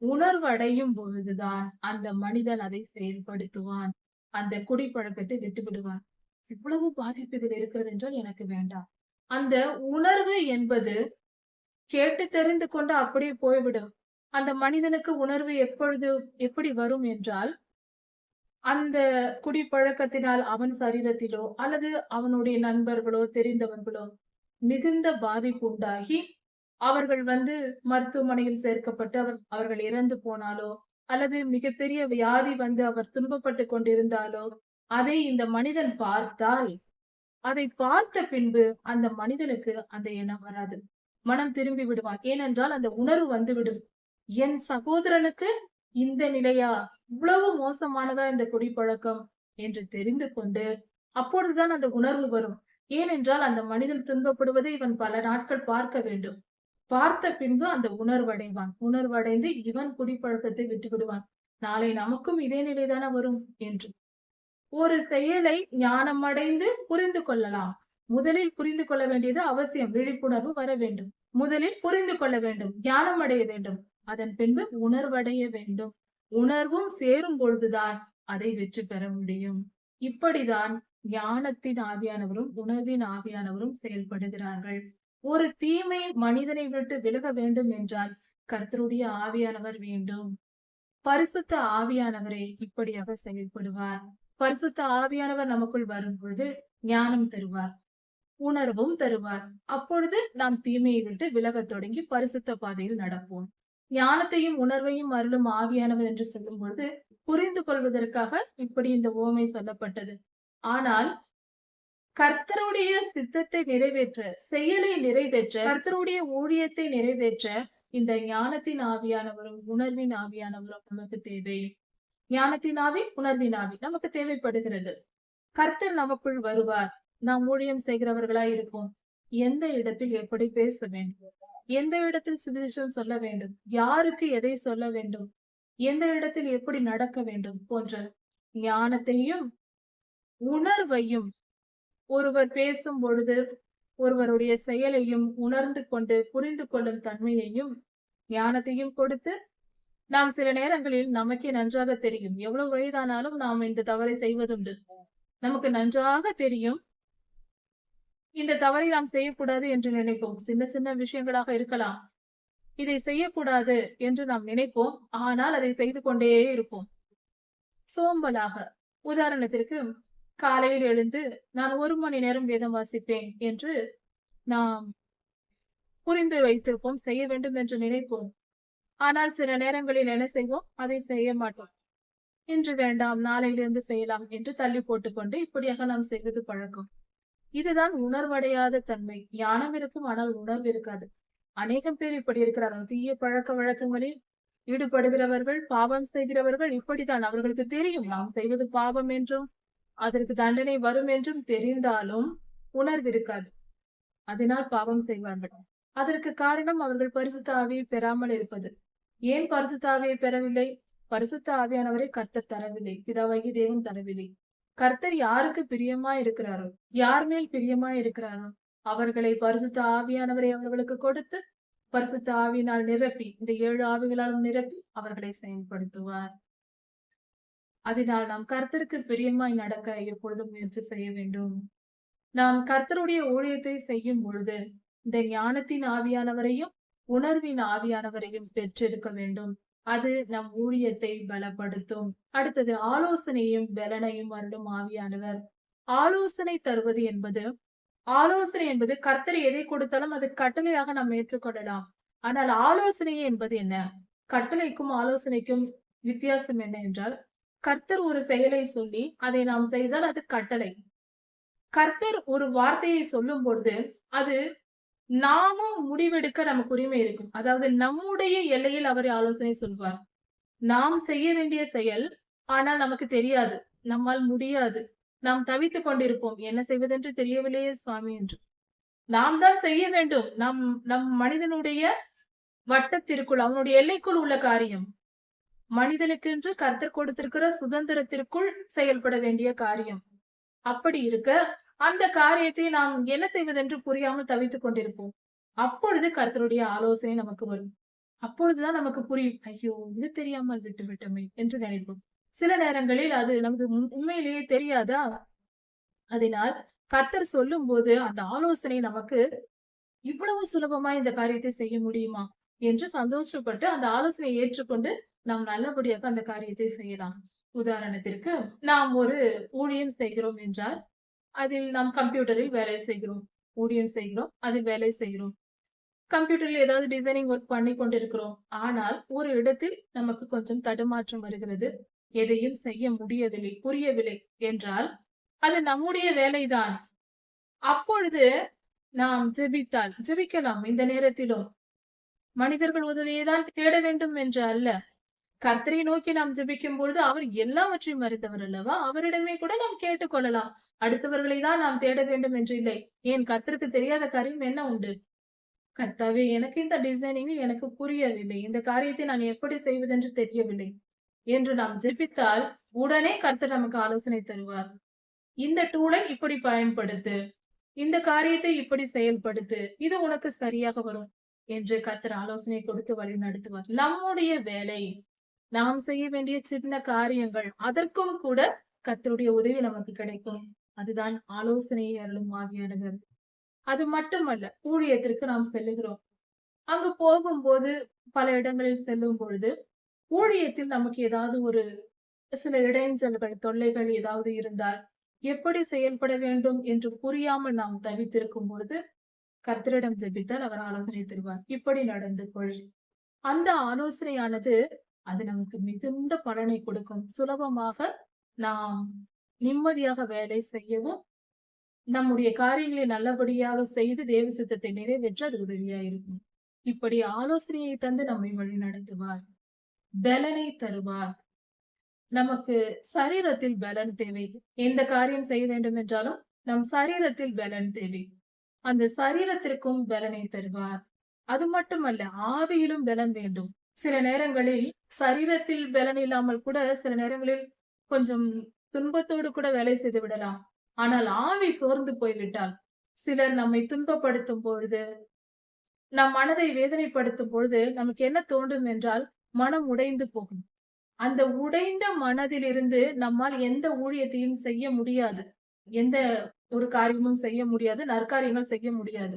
உணர்வடையும் பொழுதுதான் அந்த மனிதன் அதை செயல்படுத்துவான். அந்த குடிப்பழக்கத்தை விட்டு விடுவான். இவ்வளவு பாதிப்பு இதில் இருக்கிறது என்றால் எனக்கு வேண்டாம். அந்த உணர்வு என்பது கேட்டு தெரிந்து கொண்டு அப்படியே போய்விடும். அந்த மனிதனுக்கு உணர்வு எப்படி வரும் என்றால், அந்த குடிப்பழக்கத்தினால் அவன் சரீரத்திலோ அல்லது அவனுடைய நண்பர்களோ தெரிந்தவர்களோ மிகுந்த பாதிப்பு உண்டாகி அவர்கள் மருத்துவமனையில் சேர்க்கப்பட்டு அவர்கள் இறந்து போனாலோ அல்லது மிகப்பெரிய வியாதி அவர் துன்பப்பட்டு கொண்டிருந்தாலோ அதை இந்த மனிதன் பார்த்தால், அதை பார்த்த பின்பு அந்த மனிதனுக்கு அந்த எண்ணம் வராது. மனம் திரும்பி விடுவான். ஏனென்றால் அந்த உணர்வு வந்துவிடும். என் சகோதரனுக்கு இந்த நிலையா, இவ்வளவு மோசமானதா இந்த குடிப்பழக்கம் என்று தெரிந்து கொண்டு அப்பொழுதுதான் அந்த உணர்வு வரும். ஏனென்றால் அந்த மனிதன் துன்பப்படுவதை இவன் பல நாட்கள் பார்க்க வேண்டும். பார்த்த பின்பு அந்த உணர்வடைவான். உணர்வடைந்து இவன் குடிப்பழக்கத்தை விட்டு விடுவான். நாளை நமக்கும் இதே நிலைதான வரும் என்று. ஒரு செயலை ஞானம் அடைந்து புரிந்து கொள்ளலாம். முதலில் புரிந்து கொள்ள வேண்டியது அவசியம். விழிப்புணர்வு வர வேண்டும். முதலில் புரிந்து கொள்ள வேண்டும், ஞானம் அடைய வேண்டும். அதன் பின்பு உணர்வடைய வேண்டும். உணர்வும் சேரும் பொழுதுதான் அதை வெற்றி பெற முடியும். இப்படிதான் ஞானத்தின் ஆவியானவரும் உணர்வின் ஆவியானவரும் செயல்படுகிறார்கள். ஒரு தீமை மனிதனை விட்டு விலக வேண்டும் என்றால் கர்த்தருடைய ஆவியானவர் வேண்டும். பரிசுத்த ஆவியானவரே இப்படியாக செயல்படுவார். பரிசுத்த ஆவியானவர் நமக்குள் வரும் பொழுது ஞானம் தருவார். உணர்வும் தருவார். அப்பொழுது நாம் தீமையை விட்டு விலகத் தொடங்கி பரிசுத்த பாதையில் நடப்போம். ஞானத்தையும் உணர்வையும் அருளும் ஆவியானவர் என்று சொல்லும்போது புரிந்து கொள்வதற்காக இப்படி இந்த உவமை சொல்லப்பட்டது. ஆனால் கர்த்தருடைய சித்தத்தை நிறைவேற்ற, செயலை நிறைவேற்ற, கர்த்தருடைய ஊழியத்தை நிறைவேற்ற இந்த ஞானத்தின் ஆவியானவரும் உணர்வின் ஆவியானவரும் நமக்கு தேவை. ஞானத்தின் ஆவி, உணர்வின் ஆவி நமக்கு தேவைப்படுகிறது. கர்த்தர் நமக்குள் வருவார். நாம் ஊழியம் செய்கிறவர்களாய் இருப்போம். எந்த இடத்தில் எப்படி பேச வேண்டும், எந்த இடத்தில் சுவிசேஷம் சொல்ல வேண்டும், யாருக்கு எதை சொல்ல வேண்டும், எந்த இடத்தில் எப்படி நடக்க வேண்டும் போன்ற ஞானத்தையும் உணர்வையும் ஒருவர் பேசும் பொழுது ஒருவருடைய செயலையும் உணர்ந்து கொண்டு புரிந்து கொள்ளும் தன்மையையும் ஞானத்தையும் கொடுத்து நாம் சில நேரங்களில் நமக்கே நன்றாக தெரியும். எவ்வளவு வயதானாலும் நாம் இந்த தவறை செய்வதுண்டு. நமக்கு நன்றாக தெரியும் இந்த தவறை நாம் செய்யக்கூடாது என்று நினைப்போம். சின்ன சின்ன விஷயங்களாக இருக்கலாம். இதை செய்யக்கூடாது என்று நாம் நினைப்போம். ஆனால் அதை செய்து கொண்டே இருப்போம் சோம்பலாக. உதாரணத்திற்கு காலையில் எழுந்து நான் 1 மணி நேரம் வேதம் வாசிப்பேன் என்று நாம் புரிந்து வைத்திருப்போம். செய்ய வேண்டும் என்று நினைப்போம். ஆனால் சில நேரங்களில் என்ன செய்வோம்? அதை செய்ய மாட்டோம். இன்று வேண்டாம், நாளையிலிருந்து செய்யலாம் என்று தள்ளி போட்டுக்கொண்டு இப்படியாக நாம் செய்வது பழக்கம். இதுதான் உணர்வடையாத தன்மை. ஞானம் இருக்கும், ஆனால் உணர்வு இருக்காது. அநேகம் பேர் இப்படி இருக்கிறார்கள். தீய பழக்க வழக்கங்களில் ஈடுபடுகிறவர்கள், பாவம் செய்கிறவர்கள் இப்படித்தான். அவர்களுக்கு தெரியும் நாம் செய்வது பாவம் என்றும் அதற்கு தண்டனை வரும் என்றும் தெரிந்தாலும் உணர்வு இருக்காது. அதனால் பாவம் செய்வார்கள். அதற்கு காரணம் அவர்கள் பரிசுத்த ஆவியை பெறாமல் இருப்பது. ஏன் பரிசுத்த ஆவியை பெறவில்லை? பரிசுத்த ஆவியானவரை கர்த்தர் தரவில்லை. பிதாவாகிய தேவன் தரவில்லை. கர்த்தர் யாருக்கு பிரியமா இருக்கிறாரோ, யார் மேல் பிரியமா இருக்கிறாரோ அவர்களை பரிசுத்த ஆவியானவரை அவர்களுக்கு கொடுத்து பரிசுத்த ஆவியினால் நிரப்பி, இந்த 7 ஆவிகளாலும் நிரப்பி அவர்களை செயல்படுத்துவார். அதனால் நாம் கர்த்தருக்கு பிரியமாய் நடக்க எப்பொழுதும் முயற்சி செய்ய வேண்டும். நாம் கர்த்தருடைய ஊழியத்தை செய்யும் பொழுது இந்த ஞானத்தின் ஆவியானவரையும் உணர்வின் ஆவியானவரையும் பெற்றிருக்க வேண்டும். அது நம் ஊழியத்தை பலப்படுத்தும். அடுத்தது ஆலோசனையும் பலனையும் அருளும் ஆவியானவர். ஆலோசனை தருவது என்பது கர்த்தர் எதை கொடுத்தாலும் அது கட்டளையாக நாம் ஏற்றுக்கொள்ளலாம். ஆனால் ஆலோசனை என்பது என்ன? கட்டளைக்கும் ஆலோசனைக்கும் வித்தியாசம் என்ன என்றால், கர்த்தர் ஒரு செயலை சொல்லி அதை நாம் செய்தால் அது கட்டளை. கர்த்தர் ஒரு வார்த்தையை சொல்லும் பொழுது அது நாமும் முடிவெடுக்க நமக்கு உரிமை இருக்கும். அதாவது நம்முடைய எல்லையில் அவர் ஆலோசனை சொல்வார். நாம் செய்ய வேண்டிய செயல், ஆனால் நமக்கு தெரியாது, நம்மால் முடியாது, நாம் தவித்துக் கொண்டிருப்போம். என்ன செய்வதென்று தெரியவில்லையே சுவாமி என்று. நாம் தான் செய்ய வேண்டும். நம் மனிதனுடைய வட்டத்திற்குள், அவனுடைய எல்லைக்குள் உள்ள காரியம். மனிதனுக்கென்று கர்த்தர் கொடுத்திருக்கிற சுதந்திரத்திற்குள் செயல்பட வேண்டிய காரியம். அப்படி இருக்க அந்த காரியத்தை நாம் என்ன செய்வதென்று புரியாமல் தவித்துக் கொண்டிருப்போம். அப்பொழுது கர்த்தருடைய ஆலோசனை நமக்கு வரும். அப்பொழுதுதான் நமக்கு புரியும், ஐயோ இது தெரியாமல் விட்டு விட்டோமே என்று நினைப்போம். சில நேரங்களில் அது நமக்கு உண்மையிலேயே தெரியாதா? அதனால் கர்த்தர் சொல்லும் போது அந்த ஆலோசனை நமக்கு இவ்வளவு சுலபமா இந்த காரியத்தை செய்ய முடியுமா என்று சந்தோஷப்பட்டு அந்த ஆலோசனையை ஏற்றுக்கொண்டு நாம் நல்லபடியாக அந்த காரியத்தை செய்யலாம். உதாரணத்திற்கு நாம் ஒரு ஊழியம் செய்கிறோம் என்றால் அதில் நாம் கம்ப்யூட்டரில் வேலை செய்கிறோம். ஊழியம் செய்கிறோம், அதில் வேலை செய்கிறோம். கம்ப்யூட்டரில் ஏதாவது டிசைனிங் ஒர்க் பண்ணி கொண்டிருக்கிறோம். ஆனால் ஒரு இடத்தில் நமக்கு கொஞ்சம் தடுமாற்றம் வருகிறது. எதையும் செய்ய முடியவில்லை, புரியவில்லை என்றால் அது நம்முடைய வேலைதான். அப்பொழுது நாம் ஜெபிக்கலாம். இந்த நேரத்திலும் மனிதர்கள் உதவியை தான் தேட வேண்டும் என்று அல்ல. கர்த்தரை நோக்கி நாம் ஜெபிக்கும் பொழுது அவர் எல்லாவற்றையும் அறிந்தவர் அல்லவா? அவரிடமே கூட நாம் கேட்டுக்கொள்ளலாம். அடுத்தவர்களை தான் நாம் தேட வேண்டும் என்று இல்லை. ஏன் கர்த்தருக்கு தெரியாத காரியம் என்ன உண்டு? கர்த்தாவே, எனக்கு இந்த டிசைனிங் எனக்கு புரியவில்லை, இந்த காரியத்தை நான் எப்படி செய்வதென்று தெரியவில்லை என்று நாம் ஜெபித்தால் உடனே கர்த்தர் நமக்கு ஆலோசனை தருவார். இந்த டூலை இப்படி பயன்படுத்து, இந்த காரியத்தை இப்படி செயல்படுத்து, இது உனக்கு சரியாக வரும் என்று கர்த்தர் ஆலோசனை கொடுத்து வழி நடத்துவார். நம்முடைய வேலை, நாம் செய்ய வேண்டிய சின்ன காரியங்கள், அதற்கும் கூட கர்த்தருடைய உதவி நமக்கு கிடைக்கும். அதுதான் ஆலோசனையை அருளும் ஆவியானவர். அது மட்டுமல்ல, ஊழியத்திற்கு நாம் செல்லுகிறோம். அங்கு போகும்போது பல இடங்களில் செல்லும் பொழுது ஊழியத்தில் நமக்கு ஏதாவது ஒரு சில இடைஞ்சல்கள், தொல்லைகள் ஏதாவது இருந்தால் எப்படி செயல்பட வேண்டும் என்று புரியாமல் நாம் தவித்திருக்கும் பொழுது கர்த்தரிடம் ஜெபித்தால் அவர் ஆலோசனை தருவார். இப்படி நடந்து கொள். அந்த ஆலோசனையானது அது நமக்கு மிகுந்த பலனை கொடுக்கும். சுலபமாக நாம் நிம்மதியாக வேலை செய்யவும், நம்முடைய காரியங்களை நல்லபடியாக செய்து தேவ சித்தத்தை நிறைவேற்ற அது உதவியா இருக்கும். இப்படி ஆலோசனையை தந்து நம்மை வழி நடத்துவார். பலனை தருவார். நமக்கு சரீரத்தில் பலன் தேவை. எந்த காரியம் செய்ய வேண்டும் என்றாலும் நம் சரீரத்தில் பலன் தேவை. அந்த சரீரத்திற்கும் பலனை தருவார். அது மட்டுமல்ல, ஆவியிலும் பலன் வேண்டும். சில நேரங்களில் சரீரத்தில் பலன் இல்லாமல் கூட சில நேரங்களில் கொஞ்சம் துன்பத்தோடு கூட வேலை செய்து விடலாம். ஆனால் ஆவி சோர்ந்து போய்விட்டால், சிலர் நம்மை துன்பப்படுத்தும் பொழுது, நம் மனதை வேதனைப்படுத்தும் பொழுது நமக்கு என்ன தோன்றும் என்றால் மனம் உடைந்து போகும். அந்த உடைந்த மனதிலிருந்து நம்மால் எந்த ஊழியத்தையும் செய்ய முடியாது. எந்த ஒரு காரியமும் செய்ய முடியாது. நற்காரியங்கள் செய்ய முடியாது.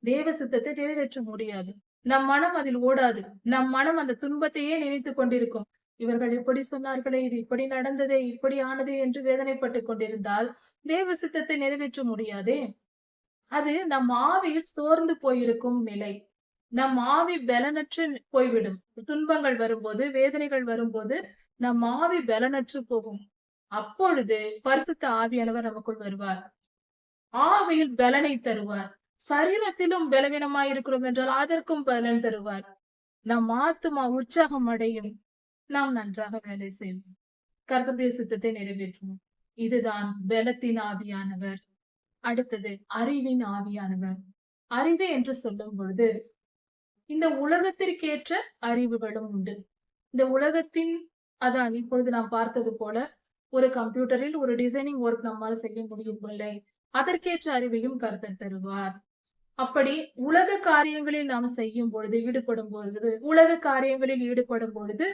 தேவ சித்தத்தை நிறைவேற்ற முடியாது. நம் மனம் அதில் ஓடாது. நம் மனம் அந்த துன்பத்தையே நினைத்துக் கொண்டிருக்கும். இவர்கள் இப்படி சொன்னார்களே, இது இப்படி நடந்ததே, இப்படி ஆனதே என்று வேதனைப்பட்டுக் கொண்டிருந்தால் தேவ சித்தத்தை நிறைவேற்ற முடியாதே. அது நம் ஆவியில் சோர்ந்து போயிருக்கும் நிலை. நம் ஆவி பலனற்று போய்விடும். துன்பங்கள் வரும்போது, வேதனைகள் வரும்போது நம் ஆவி பலனற்று போகும். அப்பொழுது பரிசுத்த ஆவியானவர் நமக்குள் வருவார். ஆவியில் பலனை தருவார். சரீரத்திலும் பலவீனமாய் இருக்கிறோம் என்றால் அதற்கும் பலன் தருவார். நம் ஆத்துமா உற்சாகம் அடையும். நாம் நன்றாக வேலை செய்வோம். கர்த்தருடைய சித்தத்தை நிறைவேற்றுவோம். இதுதான் பலத்தின் ஆவியானவர். அடுத்தது அறிவின் ஆவியானவர். அறிவு என்று சொல்லும் பொழுது இந்த உலகத்திற்கேற்ற அறிவுகளும் உண்டு. இந்த உலகத்தின் அதான் இப்பொழுது நாம் பார்த்தது போல ஒரு கம்ப்யூட்டரில் ஒரு டிசைனிங் ஒர்க் நம்மால செய்ய முடியவில்லை. அதற்கேற்ற அறிவையும் கர்த்தர் தருவார். அப்படி உலக காரியங்களில் நாம் செய்யும் பொழுது ஈடுபடும் பொழுது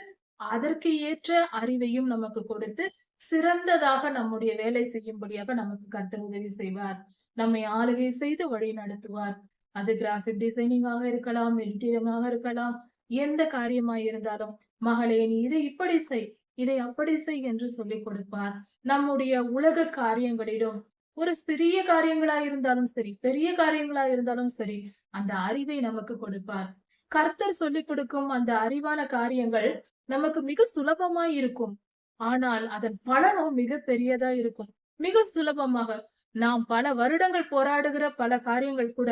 அதற்கு ஏற்ற அறிவையும் நமக்கு கொடுத்து சிறந்ததாக நம்முடைய வேலை செய்யும்படியாக நமக்கு கர்த்தர் உதவி செய்வார். நம்மை ஆளுகை செய்து வழி நடத்துவார். அது கிராபிக் டிசைனிங்காக இருக்கலாம், எடிட்டிங்காக இருக்கலாம், எந்த காரியமாய் இருந்தாலும் மகளே நீ இதை இப்படி செய், இதை அப்படி செய் என்று சொல்லிக் கொடுப்பார். நம்முடைய உலக காரியங்களிலும் ஒரு சிறிய காரியங்களா இருந்தாலும் சரி, பெரிய காரியங்களா இருந்தாலும் சரி, அந்த அறிவை நமக்கு கொடுப்பார். கர்த்தர் சொல்லிக் கொடுக்கும் அந்த அறிவான காரியங்கள் நமக்கு மிக சுலபமாய் இருக்கும். ஆனால் அதன் பலனும் மிக பெரியதா இருக்கும். மிக சுலபமாக நாம் பல வருடங்கள் போராடுகிற பல காரியங்கள் கூட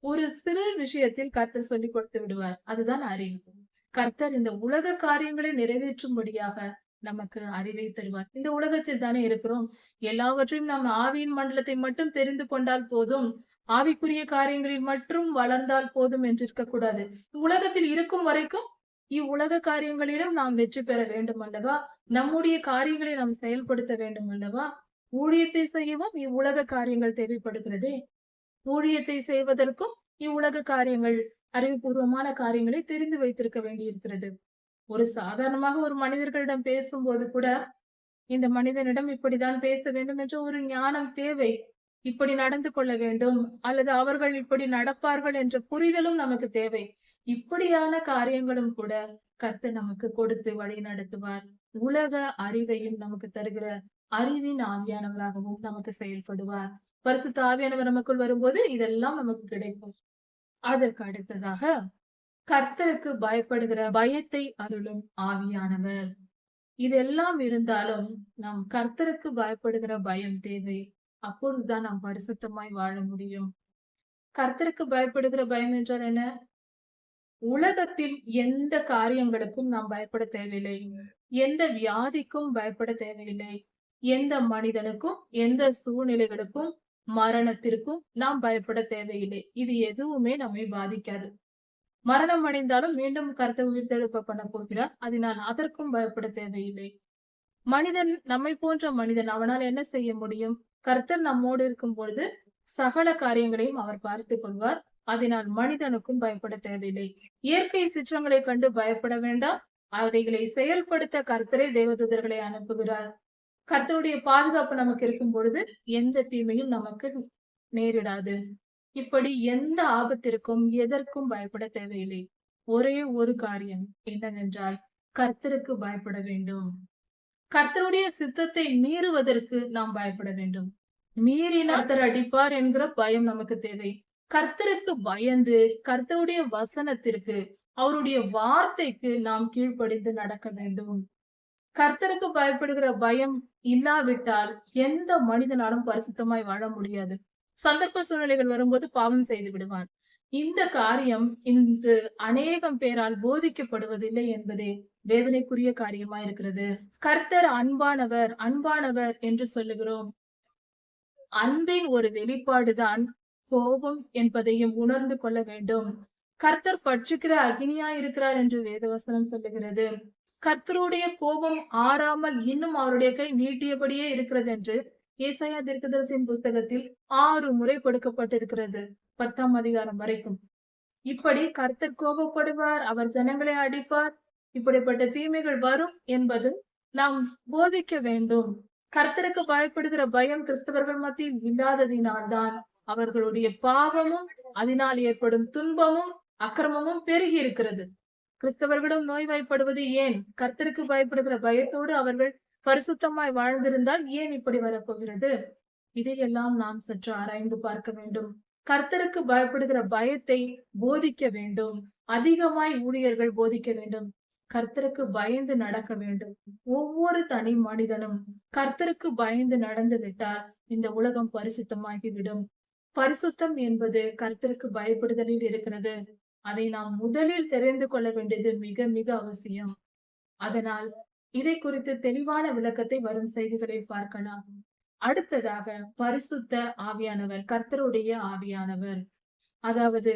ஒரு சிறு விஷயத்தில் கர்த்தர் சொல்லிக் கொடுத்து விடுவார். அதுதான் அறிவு. கர்த்தர் இந்த உலக காரியங்களை நிறைவேற்றும்படியாக நமக்கு அறிவை தருவார். இந்த உலகத்தில் தானே இருக்கிறோம். எல்லாவற்றையும் நாம் ஆவியின் மண்டலத்தை மட்டும் தெரிந்து கொண்டால் போதும், ஆவிக்குரிய காரியங்களில் மட்டும் வளர்ந்தால் போதும் என்று இருக்கக்கூடாது. உலகத்தில் இருக்கும் வரைக்கும் இவ்வுலக காரியங்களிலும் நாம் வெற்றி பெற வேண்டும் அல்லவா? நம்முடைய காரியங்களை நாம் செயல்படுத்த வேண்டும் அல்லவா? ஊழியத்தை செய்யவும் இவ்வுலக காரியங்கள் தேவைப்படுகிறதே. ஊழியத்தை செய்வதற்கும் இவ்வுலக காரியங்கள், அறிவுபூர்வமான காரியங்களை தெரிந்து வைத்திருக்க வேண்டியிருக்கிறது. ஒரு சாதாரணமாக ஒரு மனிதர்களிடம் பேசும்போது கூட இந்த மனிதனிடம் இப்படிதான் பேச வேண்டும் என்ற ஒரு ஞானம் தேவை. இப்படி நடந்து கொள்ள வேண்டும் அல்லது அவர்கள் இப்படி நடப்பார்கள் என்ற புரிதலும் நமக்கு தேவை. இப்படியான காரியங்களும் கூட கர்த்தர் நமக்கு கொடுத்து வழி நடத்துவார். உலக அறிவையும் நமக்கு தருகிற அறிவின் ஆவியானவராகவும் நமக்கு செயல்படுவார். பரிசுத்த ஆவியானவர் நமக்குள் வரும்போது இதெல்லாம் நமக்கு கிடைக்கும். அதற்கு அடுத்ததாக கர்த்தருக்கு பயப்படுகிற பயத்தை அருளும் ஆவியானவர். இதெல்லாம் இருந்தாலும் நாம் கர்த்தருக்கு பயப்படுகிற பயம் தேவை. அப்பொழுதுதான் நாம் பரிசுத்தமாய் வாழ முடியும். கர்த்தருக்கு பயப்படுகிற பயம் என்றால் என்ன? உலகத்தில் எந்த காரியங்களுக்கும் நாம் பயப்பட தேவையில்லை. எந்த வியாதிக்கும் பயப்பட தேவையில்லை. எந்த மனிதனுக்கும், எந்த சூழ்நிலைகளுக்கும், மரணத்திற்கும் நாம் பயப்பட தேவையில்லை. இது எதுவுமே நம்மை பாதிக்காது. மரணம் அடைந்தாலும் மீண்டும் கர்த்தர் உயிர்த்தெழுப்ப பண்ண போகிறார். அதனால் அதற்கும் பயப்பட தேவையில்லை. மனிதன், நம்மை போன்ற மனிதன், அவனால் என்ன செய்ய முடியும்? கர்த்தர் நம்மோடு இருக்கும் பொழுது சகல காரியங்களையும் அவர் பார்த்துக் கொள்வார். அதனால் மனிதனுக்கும் பயப்பட தேவையில்லை. இயற்கை சிற்றங்களை கண்டு பயப்பட வேண்டாம். அதைகளை செயல்படுத்த கர்த்தரே தேவதூதர்களை அனுப்புகிறார். கர்த்தருடைய பாதுகாப்பு நமக்கு இருக்கும் பொழுது எந்த தீமையும் நமக்கு நேரிடாது. இப்படி எந்த ஆபத்திற்கும் எதற்கும் பயப்பட தேவையில்லை. ஒரே ஒரு காரியம் என்னவென்றால் கர்த்தருக்கு பயப்பட வேண்டும். கர்த்தருடைய சித்தத்தை மீறுவதற்கு நாம் பயப்பட வேண்டும். மீறினால் கர்த்தர் அடிப்பார் என்கிற பயம் நமக்கு தேவை. கர்த்தருக்கு பயந்து, கர்த்தருடைய வசனத்திற்கு, அவருடைய வார்த்தைக்கு நாம் கீழ்ப்படிந்து நடக்க வேண்டும். கர்த்தருக்கு பயப்படுகிற பயம் இல்லாவிட்டால் எந்த மனிதனாலும் பரிசுத்தமாய் வாழ முடியாது. சந்தர்ப்ப சூழ்நிலைகள் வரும்போது பாவம் செய்து விடுவான். இந்த காரியம் இன்று அநேகம் பேரால் போதிக்கப்படுவதில்லை என்பதே வேதனைக்குரிய காரியமா இருக்கிறது. கர்த்தர் அன்பானவர், அன்பானவர் என்று சொல்லுகிறோம். அன்பின் ஒரு வெளிப்பாடுதான் கோபம் என்பதையும் உணர்ந்து கொள்ள வேண்டும். கர்த்தர் பட்சிக்கிற அக்னியாய் இருக்கிறார் என்று வேதவசனம் சொல்லுகிறது. கர்த்தருடைய கோபம் ஆறாமல் இன்னும் அவருடைய கை நீட்டியபடியே இருக்கிறது என்று ஏசாயா தீர்க்கதரிசியின் புஸ்தகத்தில் 6 முறை கொடுக்கப்பட்டிருக்கிறது. 10ஆம் அதிகாரம் வரைக்கும். இப்படி கர்த்தர் கோபப்படுவார், அவர் ஜனங்களை அடிப்பார், இப்படிப்பட்ட தீமைகள் வரும் என்பது நாம் போதிக்க வேண்டும். கர்த்தருக்கு பயப்படுகிற பயம் கிறிஸ்தவர்கள் மத்தியில் இல்லாததினால்தான் அவர்களுடைய பாவமும் அதனால் ஏற்படும் துன்பமும் அக்கிரமமும் பெருகி இருக்கிறது. கிறிஸ்தவர்களும் நோய்வாய்ப்படுவது ஏன்? கர்த்தருக்கு பயப்படுகிற பயத்தோடு அவர்கள் பரிசுத்தமாய் வாழ்ந்திருந்தால் ஏன் இப்படி வரப்போகிறது? இதையெல்லாம் நாம் சற்று ஆராய்ந்து பார்க்க வேண்டும். கர்த்தருக்கு பயப்படுகிற பயத்தை போதிக்க வேண்டும். அதிகமாய் ஊழியர்கள் போதிக்க வேண்டும். கர்த்தருக்கு பயந்து நடக்க வேண்டும். ஒவ்வொரு தனி மனிதனும் கர்த்தருக்கு பயந்து நடந்து விட்டால் இந்த உலகம் பரிசுத்தமாகிவிடும். பரிசுத்தம் என்பது கர்த்தருக்கு பயப்படுதலில் இருக்கிறது. அதை நாம் முதலில் தெரிந்து கொள்ள வேண்டியது மிக மிக அவசியம். அதனால் இதை குறித்து தெளிவான விளக்கத்தை வரும் செய்திகளில் பார்க்கலாம். அடுத்ததாக பரிசுத்த ஆவியானவர், கர்த்தருடைய ஆவியானவர். அதாவது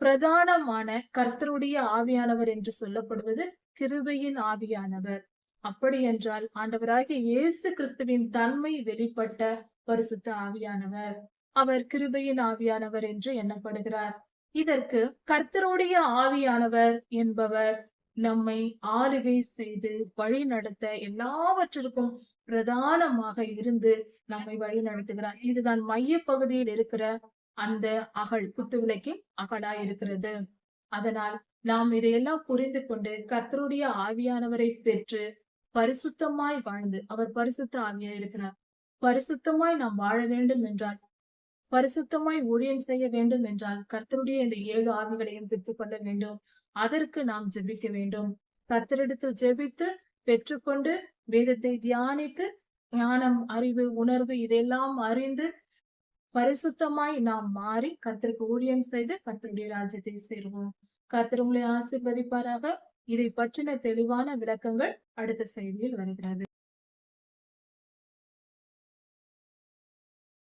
பிரதானமான கர்த்தருடைய ஆவியானவர் என்று சொல்லப்படுவது கிருபையின் ஆவியானவர். அப்படி என்றால் ஆண்டவராகிய இயேசு கிறிஸ்துவின் தன்மை வெளிப்பட்ட பரிசுத்த ஆவியானவர். அவர் கிருபையின் ஆவியானவர் என்று எண்ணப்படுகிறார். இதற்கு கர்த்தருடைய ஆவியானவர் என்பவர் நம்மை ஆளுகை செய்து வழி நடத்த எல்லாவற்றிற்கும் பிரதானமாக இருந்து நம்மை வழி நடத்துகிறார். இதுதான் மைய பகுதியில் இருக்கிற அந்த அகல், குத்துவிளக்கின் அகலாய் இருக்கிறது. அதனால் நாம் இதையெல்லாம் புரிந்து கொண்டு கர்த்தருடைய ஆவியானவரை பெற்று பரிசுத்தமாய் வாழ்ந்து, அவர் பரிசுத்த ஆவியாய் இருக்கிறார். பரிசுத்தமாய் நாம் வாழ வேண்டும் என்றால், பரிசுத்தமாய் ஊழியம் செய்ய வேண்டும் என்றால் கர்த்தருடைய இந்த 7 ஆவிகளையும் பெற்றுக்கொள்ள வேண்டும். அதற்கு நாம் ஜெபிக்க வேண்டும். கர்த்தரிடத்தில் ஜெபித்து பெற்றுக்கொண்டு வேதத்தை தியானித்து ஞானம், அறிவு, உணர்வு இதெல்லாம் அறிந்து பரிசுத்தமாய் நாம் மாறி கர்த்தருக்கு ஊழியம் செய்து கர்த்தருடைய ராஜ்யத்தை சேருவோம். கர்த்தர் உங்களை ஆசீர்வதிப்பாராக. இதை பற்றின தெளிவான விளக்கங்கள் அடுத்த செய்தியில் வருகிறது.